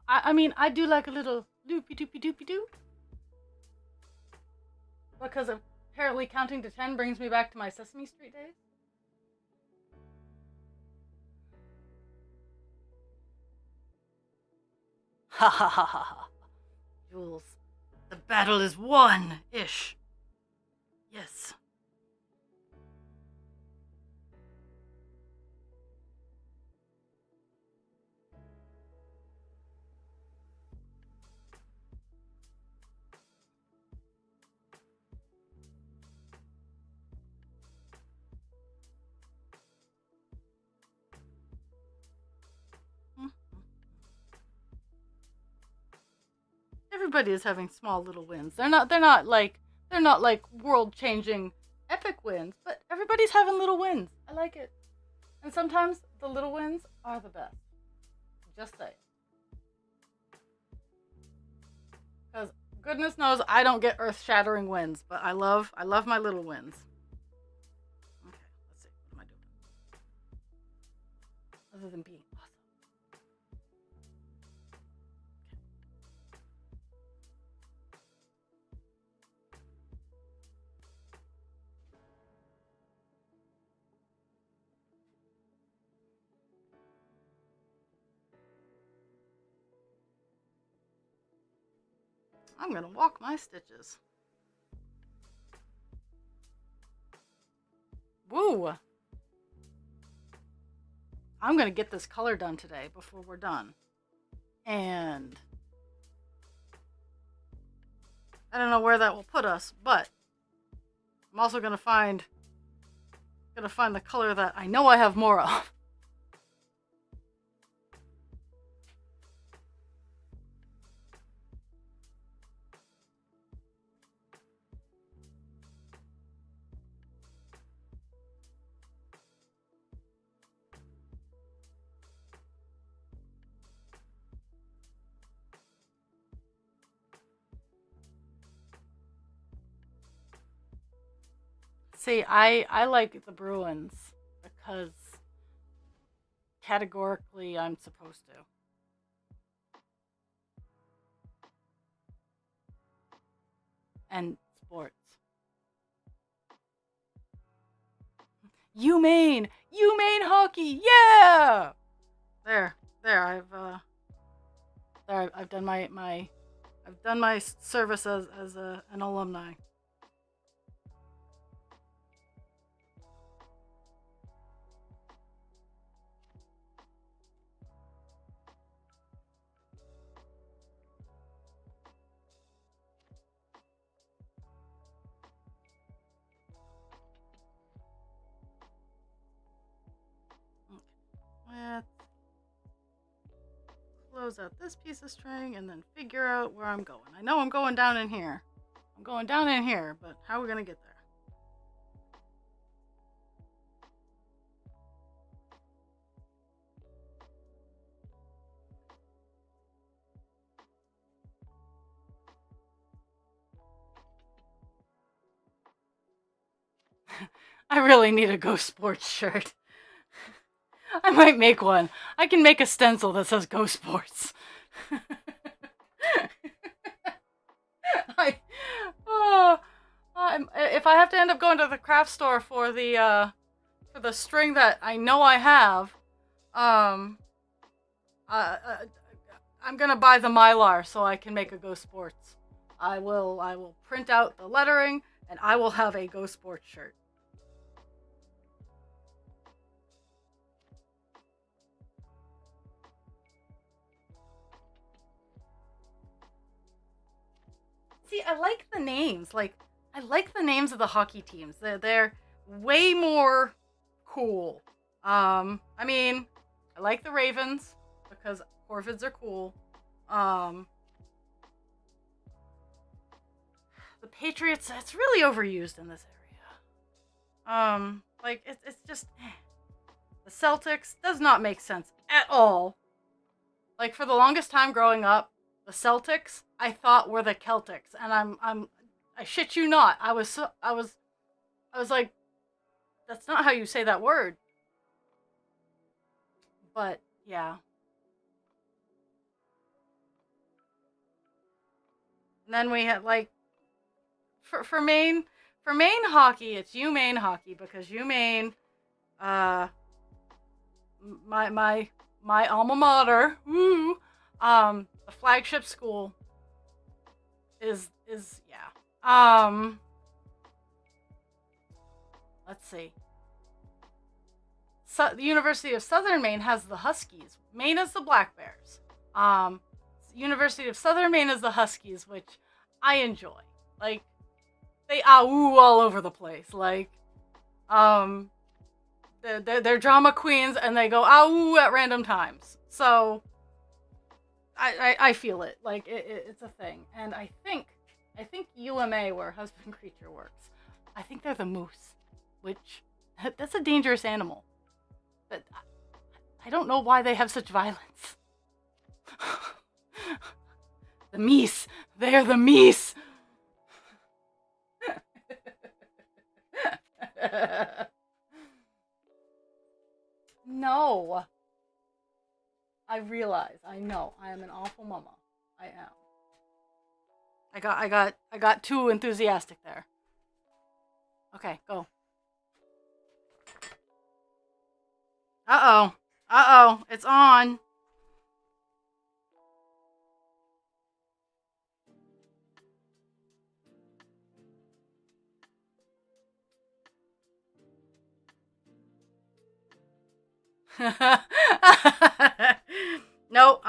I mean I do like a little loopy doopy doopy doo because apparently counting to 10 brings me back to my Sesame Street days. Ha ha ha ha ha. Jules, the battle is won ish. Yes. Mm. Everybody is having small little wins. They're not like world changing epic wins, but everybody's having little wins. I like it. And sometimes the little wins are the best. Just say. Because goodness knows I don't get earth shattering wins, but I love my little wins. Okay, let's see. What am I doing? Other than being awesome. I'm gonna walk my stitches. Woo! I'm gonna get this color done today before we're done. And I don't know where that will put us, but I'm also gonna find the color that I know I have more of. See, I like the Bruins because categorically I'm supposed to. And sports. UMaine hockey, yeah. There. I've done I've done my service as an alumni. Let's close out this piece of string and then figure out where I'm going. I know I'm going down in here. I'm going down in here, but how are we gonna get there? I really need a Go Sports shirt. I might make one. I can make a stencil that says Go Sports. I, oh, if I have to end up going to the craft store for the string that I know I have, um, I'm gonna buy the Mylar so I can make a Go Sports. I will print out the lettering and I will have a Go Sports shirt. See, I like the names. I like the names of the hockey teams. They're way more cool. I mean, I like the Ravens because Corvids are cool. The Patriots, it's really overused in this area. Like it's just the Celtics does not make sense at all. Like for the longest time growing up, the Celtics I thought were the Celtics, and I shit you not. I was like, that's not how you say that word. But yeah. And then we had like for Maine hockey, it's UMaine hockey because UMaine, uh, my alma mater, woo, the flagship school is yeah. Let's see. So, the University of Southern Maine has the Huskies. Maine is the Black Bears. University of Southern Maine is the Huskies, which I enjoy. Like, they ah-ooh all over the place. Like, they're drama queens and they go ah-ooh at random times. So, I feel it. Like, it's a thing. And I think UMA, where Husband Creature works, I think they're the moose, which, that's a dangerous animal. But I don't know why they have such violence. The meese. They're the meese. No. I realize. I know. I am an awful mama. I am. I got too enthusiastic there. Okay, go. Uh-oh. Uh-oh. It's on. No,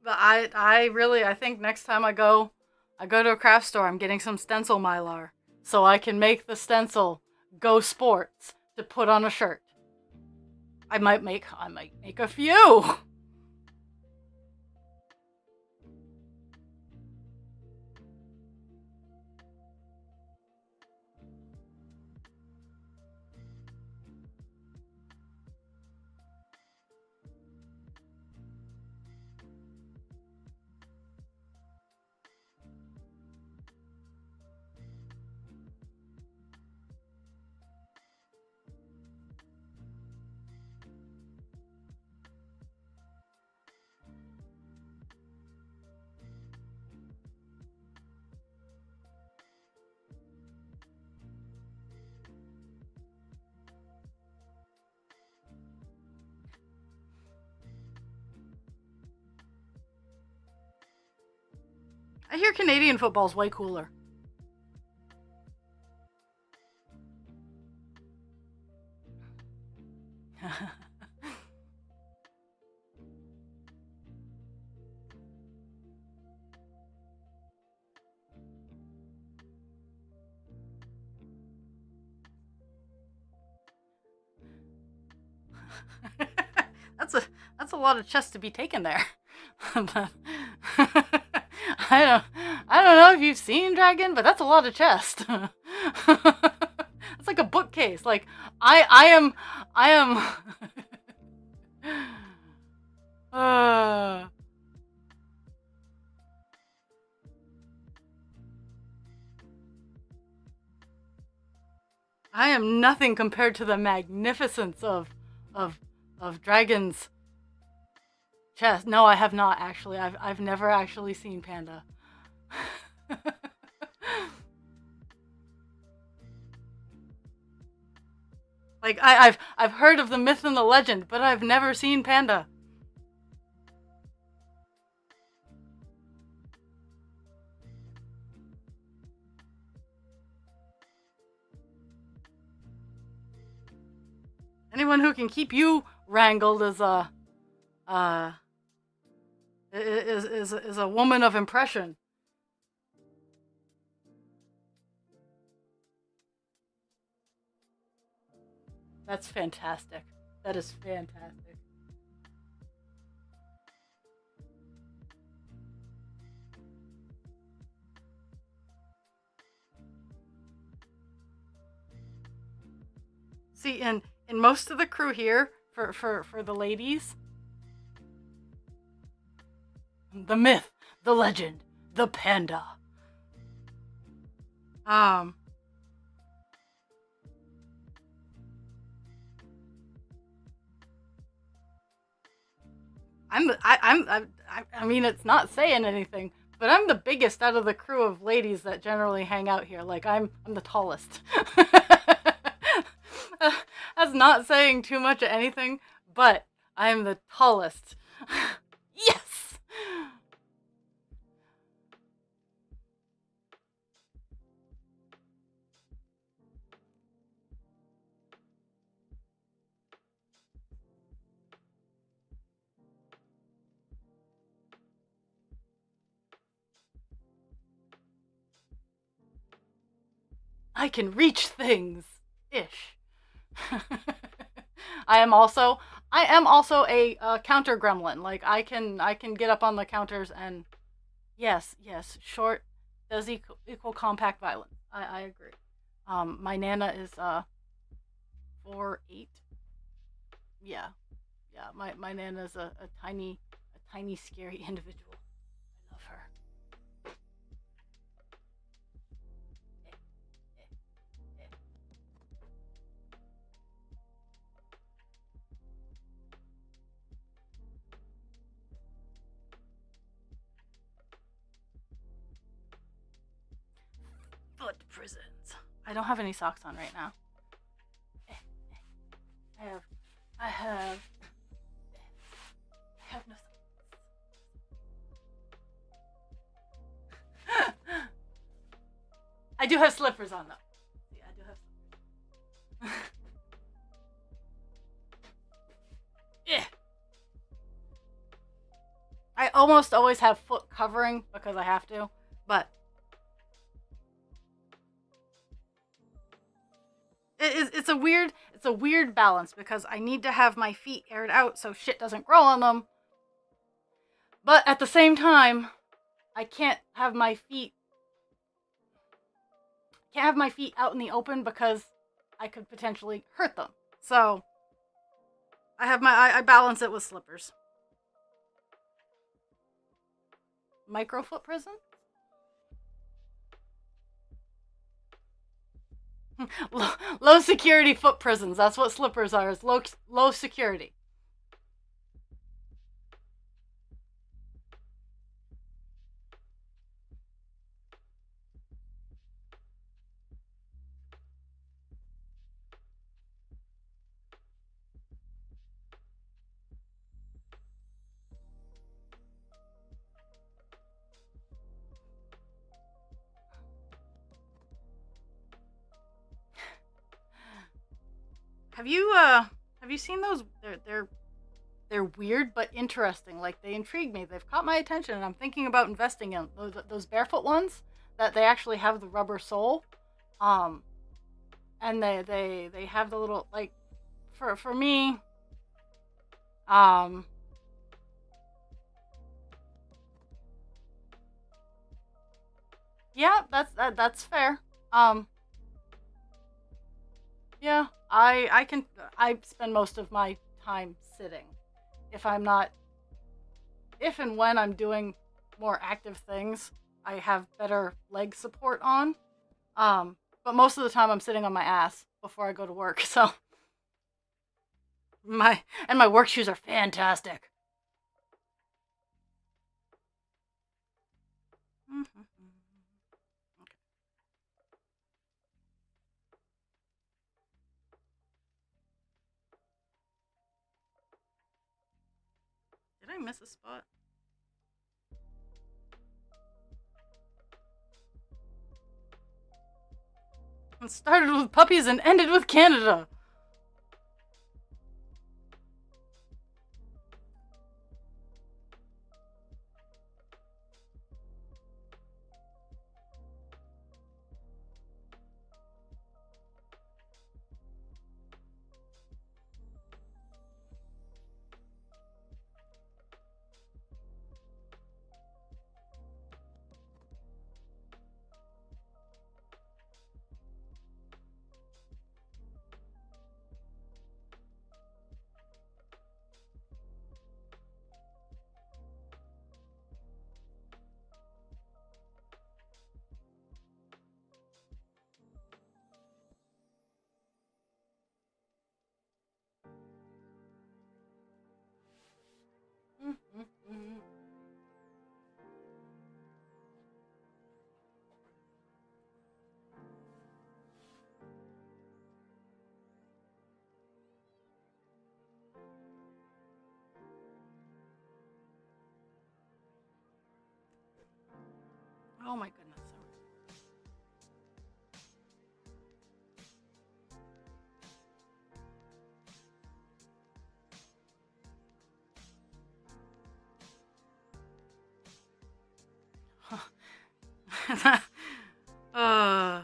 but I think next time I go to a craft store, I'm getting some stencil mylar so I can make the stencil Go Sports to put on a shirt. I might make a few. I hear Canadian football's way cooler. that's a that's a lot of chess to be taken there. But I don't I don't know if you've seen Dragon, but that's a lot of chest. It's like a bookcase. Like I am uh, I am nothing compared to the magnificence of of Dragon's chest. No, I have not actually. I've never actually seen Panda. Like I've heard of the myth and the legend, but I've never seen Panda. Anyone who can keep you wrangled uh is a woman of impression. That's fantastic. That is fantastic. See, in most of the crew here, for the ladies, the myth, the legend, the panda. Um, I mean, it's not saying anything, but I'm the biggest out of the crew of ladies that generally hang out here. Like I'm the tallest. That's not saying too much of anything, but I am the tallest. Yes. I can reach things. Ish. I am also a counter gremlin. Like I can get up on the counters and yes, short does equal compact violence. I agree. My nana is 4'8". Yeah, yeah. My nana's a tiny scary individual. I love her. Foot prisons. I don't have any socks on right now. I have I have I have no socks. I do have slippers on though. Yeah, I do have slippers. Yeah. I almost always have foot covering because I have to, but it's a weird balance because I need to have my feet aired out so shit doesn't grow on them. But at the same time, I can't have my feet out in the open because I could potentially hurt them. So I balance it with slippers. Micro foot prison? Low security foot prisons. That's what slippers are. Is low security. have you seen those? They're weird but interesting. Like they intrigue me. They've caught my attention, and I'm thinking about investing in those barefoot ones that they actually have the rubber sole. Um, and they have the little like for me. Um, yeah, that's fair. Um, yeah, I spend most of my time sitting. If I'm not if and when I'm doing more active things, I have better leg support on. But most of the time I'm sitting on my ass before I go to work. So my work shoes are fantastic. Okay. Did I miss a spot? It started with puppies and ended with Canada. Oh my goodness. uh,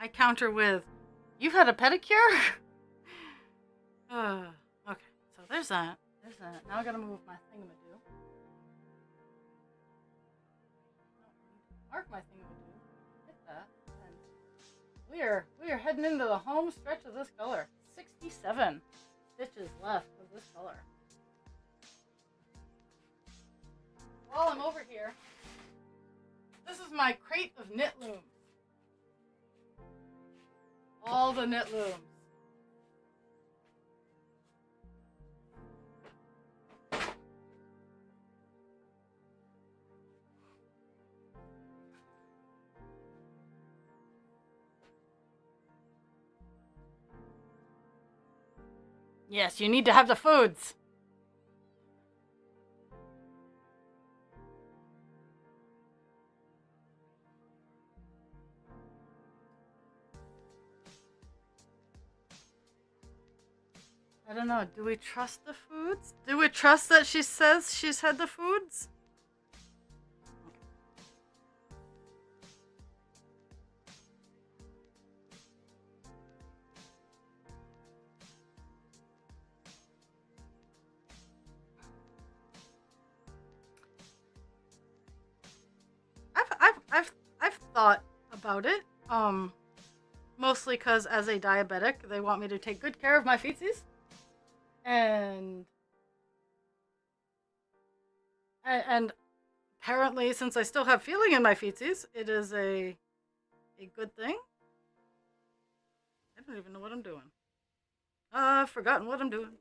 I counter with, "You've had a pedicure?" Okay, so there's that. There's that. Now I gotta move my thingamadoo. Mark my thingamadoo. Hit that. And we are heading into the home stretch of this color. 67 stitches left of this color. While I'm over here, this is my crate of knit looms. All the knit looms. Yes, you need to have the foods. I don't know. Do we trust the foods? Do we trust that she says she's had the foods? I've thought about it. Mostly because as a diabetic, they want me to take good care of my feetsies, and and apparently, since I still have feeling in my feetsies, it is a good thing. I don't even know what I'm doing. I've forgotten what I'm doing.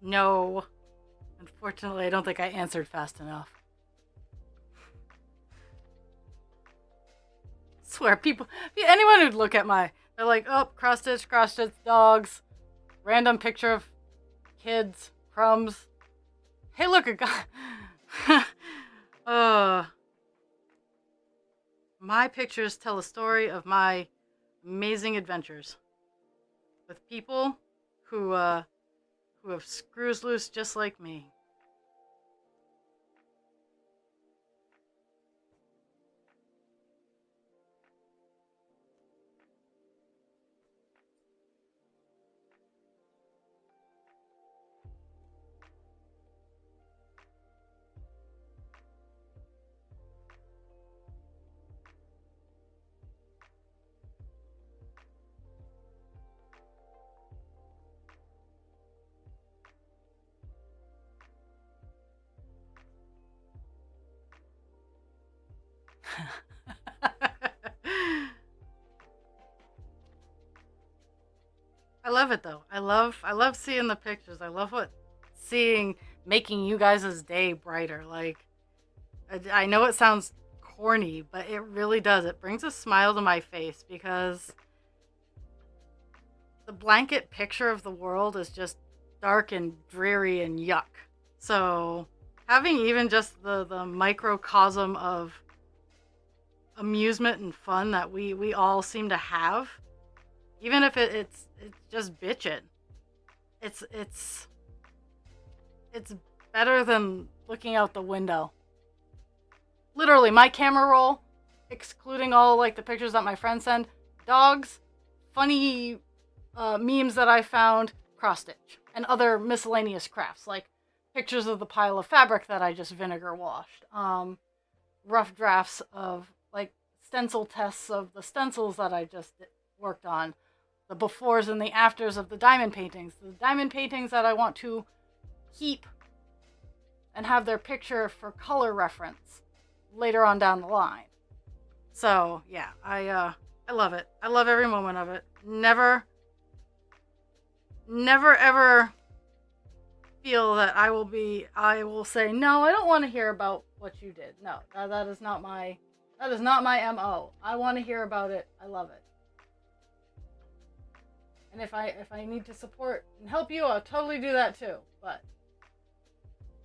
No. Unfortunately, I don't think I answered fast enough. I swear, anyone who'd look at they're like, oh, cross stitch, dogs, random picture of kids, crumbs. Hey, look, a guy. uh, my pictures tell a story of my amazing adventures with people who have screws loose just like me. I love it though. I love seeing the pictures. I love seeing making you guys' day brighter. Like I know it sounds corny, but it really does. It brings a smile to my face because the blanket picture of the world is just dark and dreary and yuck. So having even just the microcosm of amusement and fun that we all seem to have, even if it's just bitching, it's better than looking out the window. Literally, my camera roll, excluding all like the pictures that my friends send, dogs, funny memes that I found, cross stitch, and other miscellaneous crafts like pictures of the pile of fabric that I just vinegar washed, rough drafts of like stencil tests of the stencils that I just worked on, the befores and the afters of the diamond paintings that I want to keep and have their picture for color reference later on down the line. So yeah, I love it. I love every moment of it. Never ever feel that I will say, no, I don't want to hear about what you did. No, that is not my MO. I want to hear about it. I love it. And if I need to support and help you, I'll totally do that too. But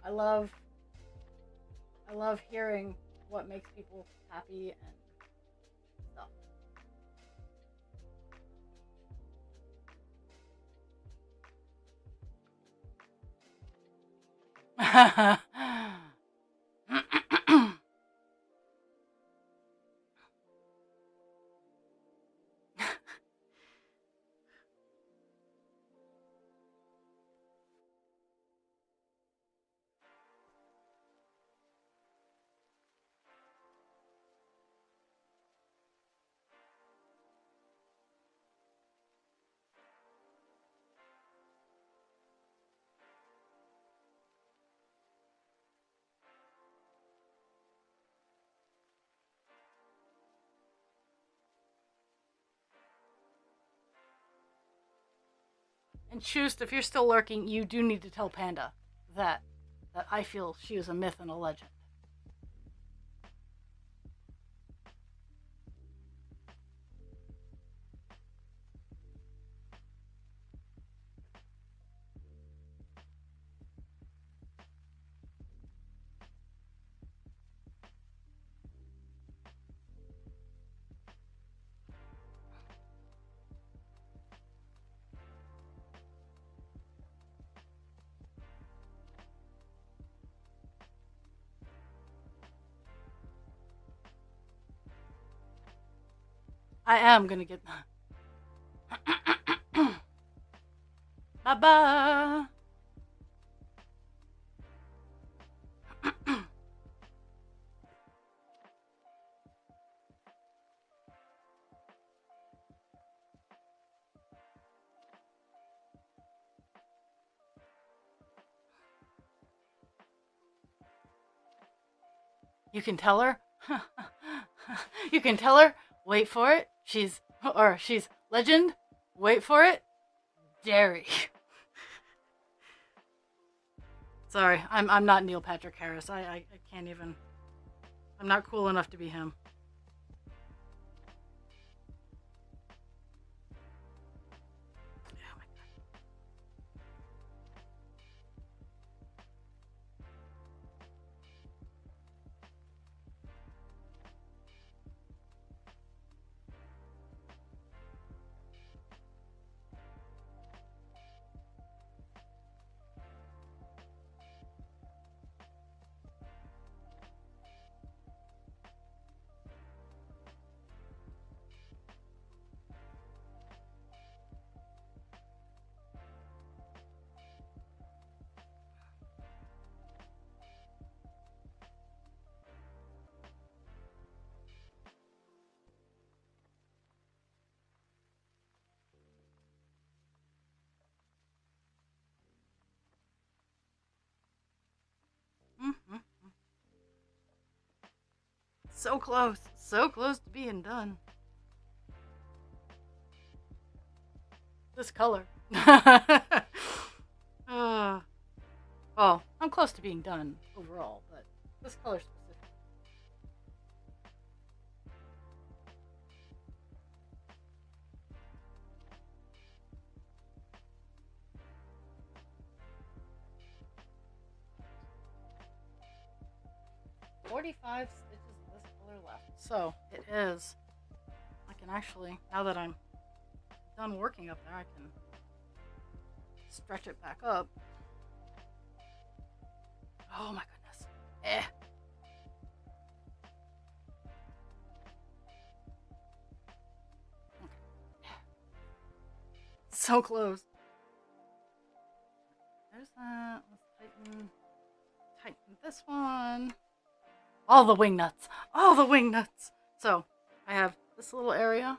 I love hearing what makes people happy and stuff. And Choost, if you're still lurking, you do need to tell Panda that I feel she is a myth and a legend. I am gonna get bye bye. You can tell her. You can tell her. Wait for it. She's legend. Wait for it. Dairy. Sorry, I'm not Neil Patrick Harris. I can't even. I'm not cool enough to be him. Mm-hmm. So close. So close to being done. This color. Well, I'm close to being done overall, but this color specific. $45 stitches of this color left. So it is. I can actually, now that I'm done working up there, I can stretch it back up. Oh my goodness. Eh. So close. There's that. Let's tighten this one. All the wing nuts. All the wing nuts. So I have this little area.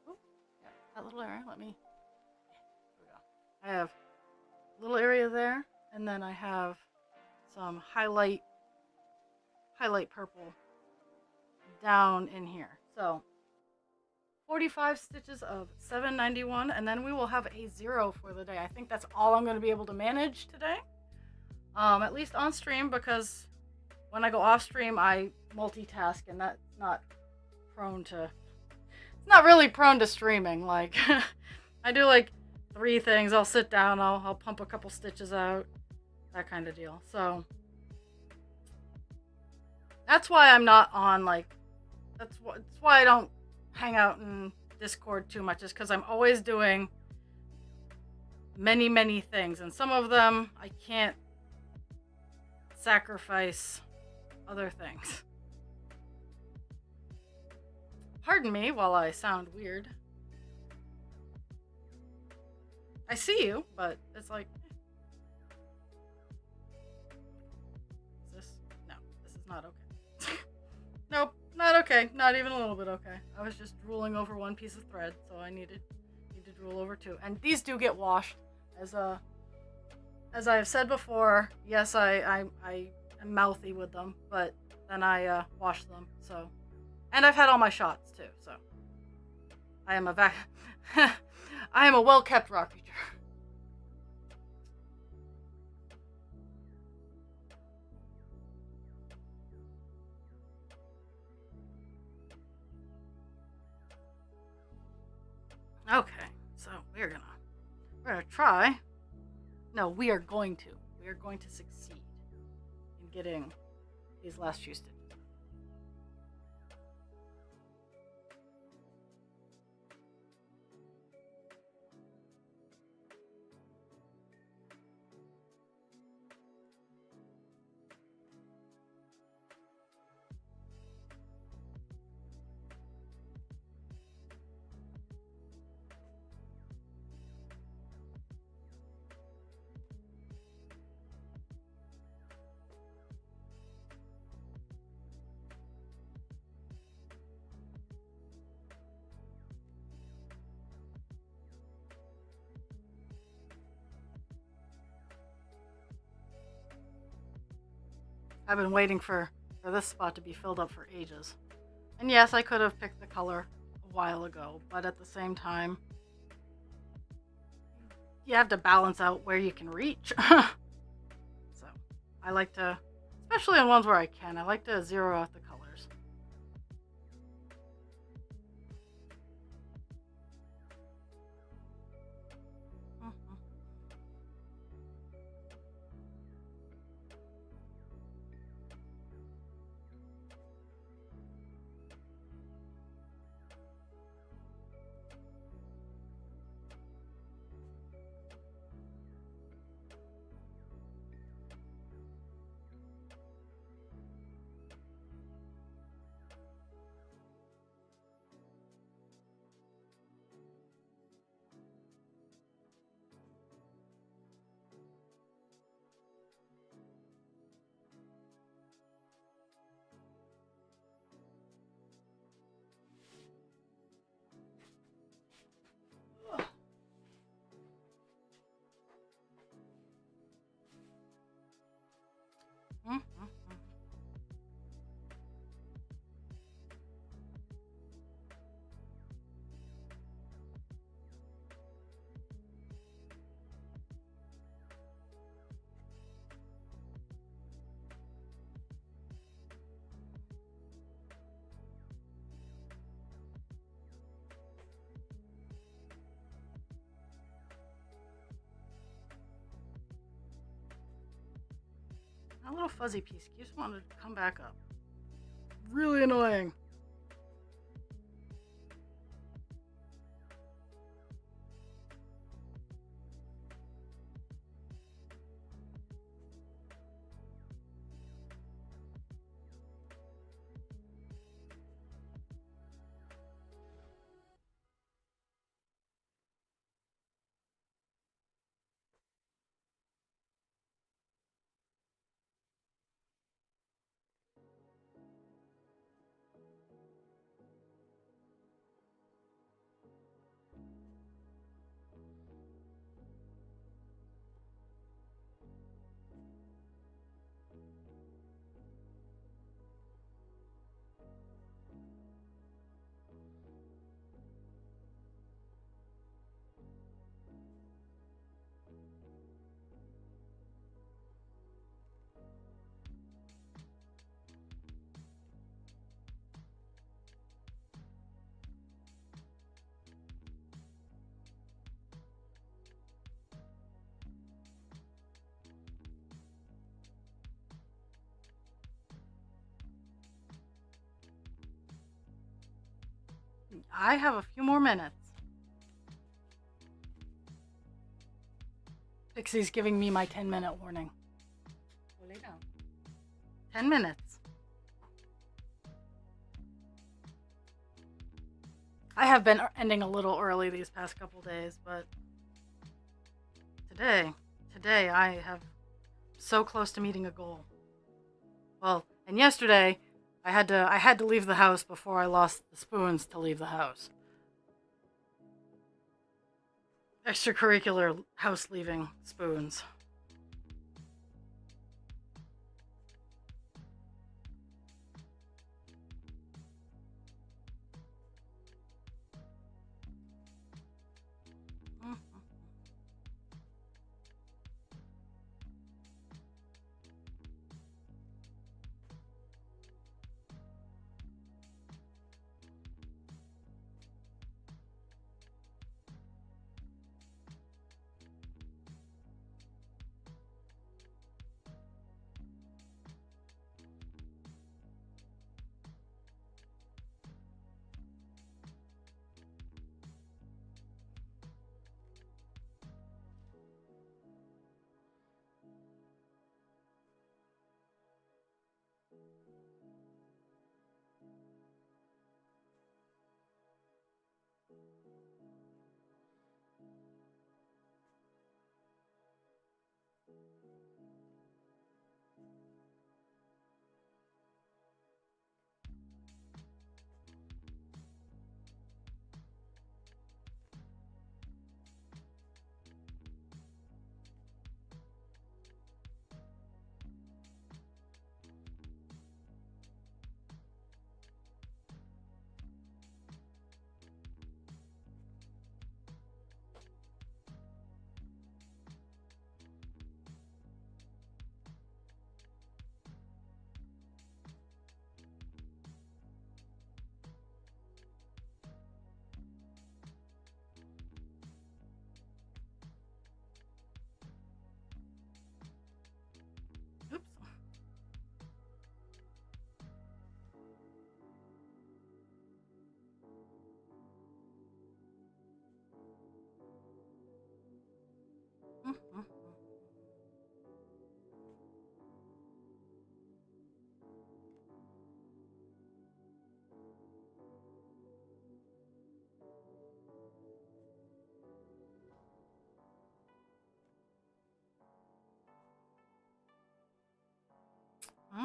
Oh, yeah, that little area. Let me. There we go. I have a little area there, and then I have some highlight purple down in here. So 45 stitches of $7.91, and then we will have a 0 for the day. I think that's all I'm going to be able to manage today, at least on stream, because when I go off stream I multitask, and that's not prone to. It's not really prone to streaming. Like I do like 3 things. I'll sit down. I'll pump a couple stitches out, that kind of deal. So that's why I'm not on, like, that's why I don't hang out in Discord too much, is because I'm always doing many things, and some of them I can't sacrifice other things. Pardon me while I sound weird. I see you, but it's like, is this? No, this is not okay. Nope, not okay. Not even a little bit okay. I was just drooling over one piece of thread, so I need to drool over 2. And these do get washed, as I have said before. Yes, I am mouthy with them, but then I wash them. So, and I've had all my shots too. So I am I am a well-kept rock creature. Okay, so we're gonna try. No, we are going to succeed in getting these last few stitches. I've been waiting for this spot to be filled up for ages. And yes, I could have picked the color a while ago, but at the same time, you have to balance out where you can reach. I like to, especially on ones where I can, I like to zero out the colors. That little fuzzy piece keeps wanting to come back up. Really annoying. I have a few more minutes. Pixie's giving me my 10-minute warning. Go lay down. 10 minutes. I have been ending a little early these past couple days, but today I have so close to meeting a goal. Well, and yesterday I had to leave the house before I lost the spoons to leave the house. Extracurricular house leaving spoons.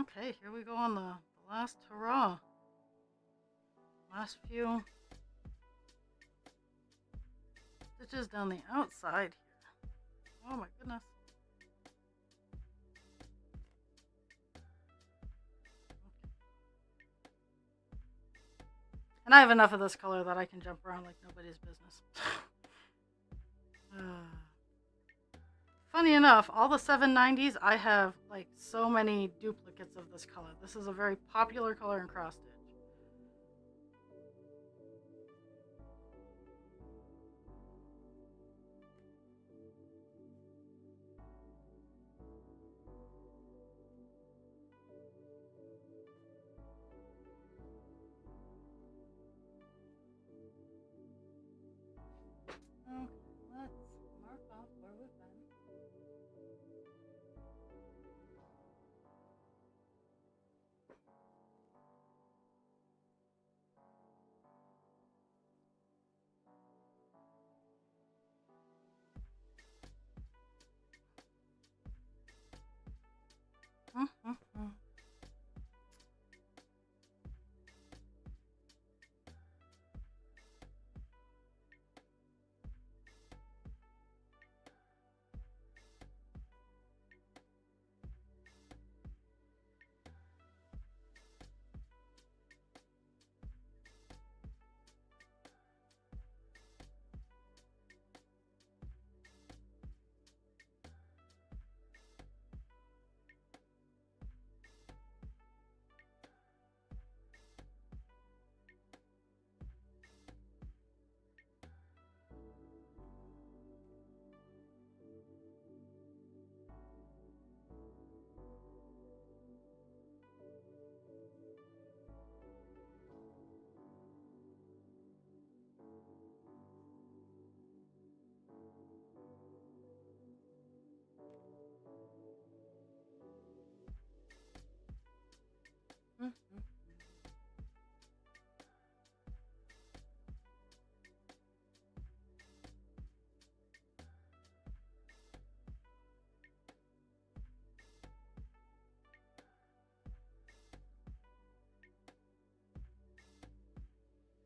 Okay, here we go on the last hurrah. Last few stitches down the outside here. Oh my goodness. And I have enough of this color that I can jump around like nobody's business. Funny enough, all the 790s, I have like so many duplicates of this color. This is a very popular color in cross stitch. Okay, let's mark off where we've been.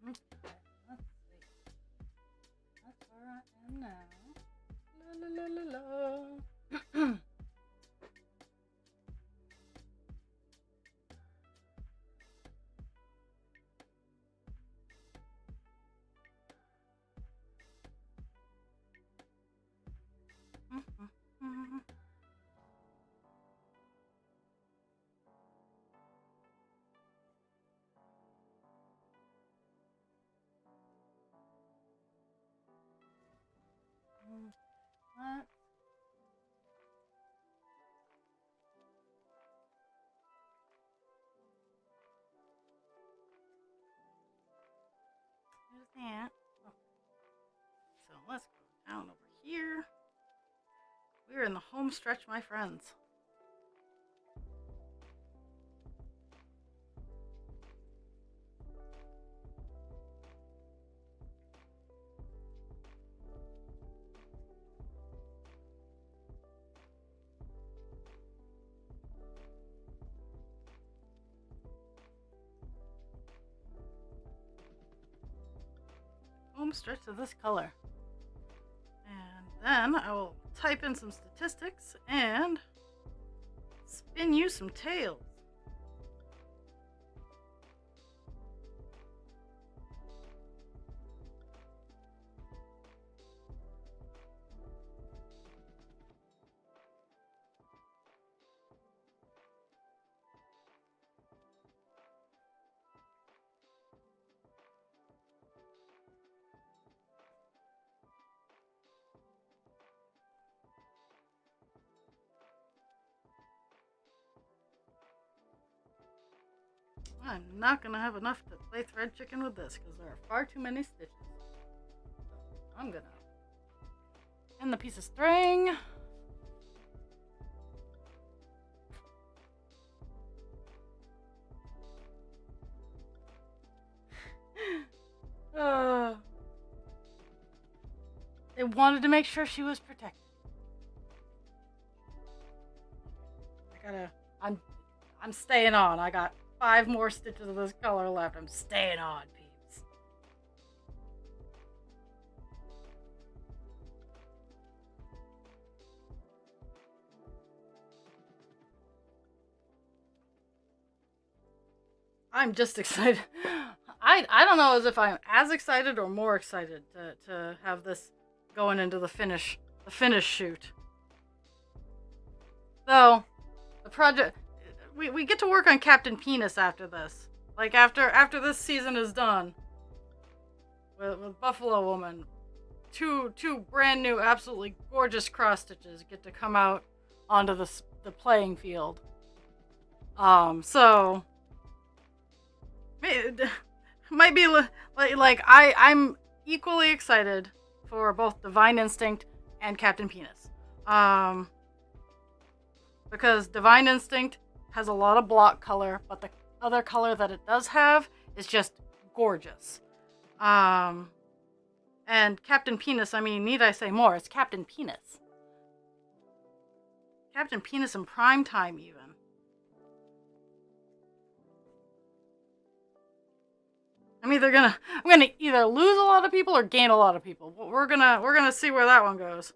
Okay, let's see. That's where I am now. La la la la la. What? There's that. Okay. So let's go down over here. We're in the home stretch, my friends. Home stretch of this color. And then I will type in some statistics and spin you some tails. I'm not going to have enough to play thread chicken with this because there are far too many stitches. So I'm going to end the piece of string. They wanted to make sure she was protected. I'm staying on. I got 5 more stitches of this color left. I'm staying on, peeps. I'm just excited. I don't know as if I'm as excited or more excited to have this going into the finish shoot. Though the project we get to work on Captain Penis after this. Like after this season is done with Buffalo Woman, two brand new absolutely gorgeous cross stitches get to come out onto the playing field. So might be like I'm equally excited for both Divine Instinct and Captain Penis. Because Divine Instinct has a lot of block color, but the other color that it does have is just gorgeous. And Captain Penis, I mean, need I say more? It's Captain Penis. Captain Penis in prime time, even. I'm gonna either lose a lot of people or gain a lot of people. We're gonna see where that one goes.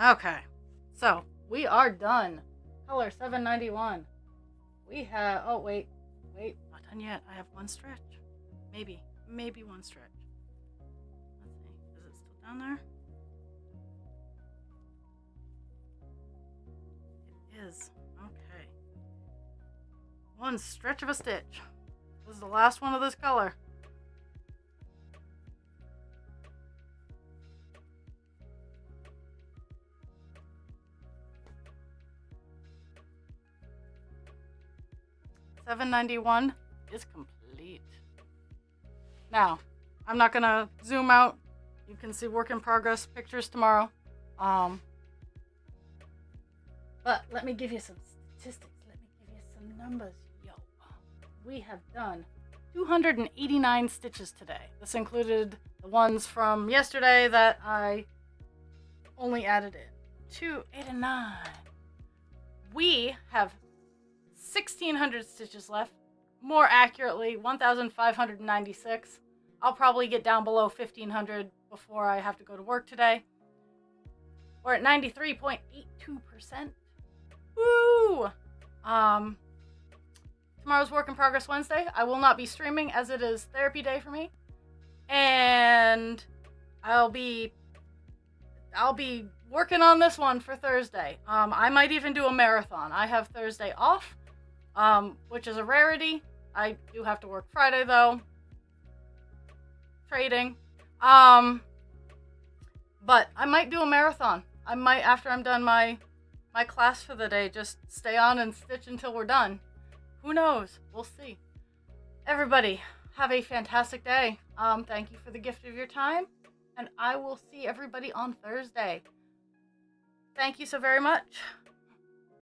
Okay, so we are done. Color 791. We have, oh wait, not done yet. I have one stretch. Maybe one stretch. Let's see, is it still down there? It is, okay. One stretch of a stitch. This is the last one of this color. $791 is complete. Now, I'm not gonna zoom out. You can see work in progress pictures tomorrow. But let me give you some statistics. Let me give you some numbers. Yo, we have done 289 stitches today. This included the ones from yesterday that I only added in. 2, 8, and 9. We have 1,600 stitches left. More accurately, 1,596. I'll probably get down below 1,500 before I have to go to work today. We're at 93.82%. Woo! Tomorrow's Work in Progress Wednesday. I will not be streaming as it is therapy day for me. And I'll be working on this one for Thursday. I might even do a marathon. I have Thursday off. Which is a rarity. I do have to work Friday though. Trading. But I might do a marathon. I might, after I'm done my class for the day, just stay on and stitch until we're done. Who knows? We'll see. Everybody, have a fantastic day. Thank you for the gift of your time, and I will see everybody on Thursday. Thank you so very much.